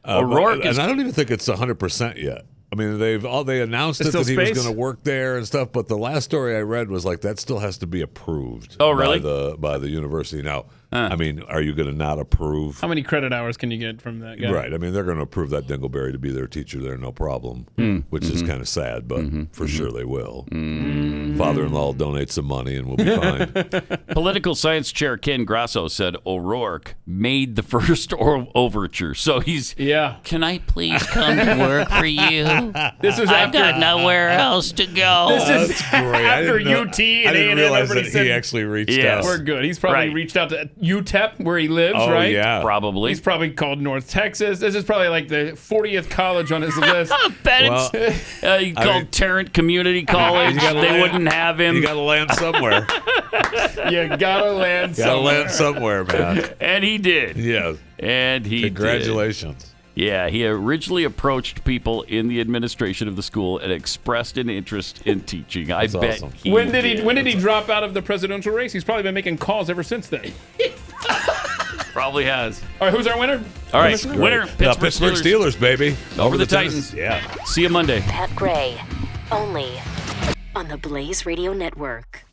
O'Rourke and I don't even think it's 100% yet. I mean, they announced it that he was going to work there and stuff, but the last story I read was like that still has to be approved. Oh, really? By the university. Now, I mean, are you going to not approve? How many credit hours can you get from that guy? Right. I mean, they're going to approve that Dingleberry to be their teacher there, no problem, which is kind of sad, but for sure they will. Father-in-law will donate some money and we'll be fine. Political science chair Ken Grasso said O'Rourke made the first overture. So he's, can I please come to work for you? This is I've got nowhere else to go. This is great. after UT and I didn't A&M. realize that Everybody said, he actually reached out. We're good. He's probably reached out to UTEP where he lives, right? Yeah. Probably. He's probably called North Texas. This is probably like the 40th college on his list. He called Tarrant Community College. They wouldn't have him. You got to land somewhere. You gotta land somewhere. Gotta land somewhere, man. And he did. Yeah. And he Congratulations. did. Yeah, he originally approached people in the administration of the school and expressed an interest in teaching. I bet. Awesome. When did he drop out of the presidential race? He's probably been making calls ever since then. Probably has. All right, who's our winner? All right, winner, Pittsburgh Steelers, baby. Over the Titans. Yeah. See you Monday. Pat Gray, only on the Blaze Radio Network.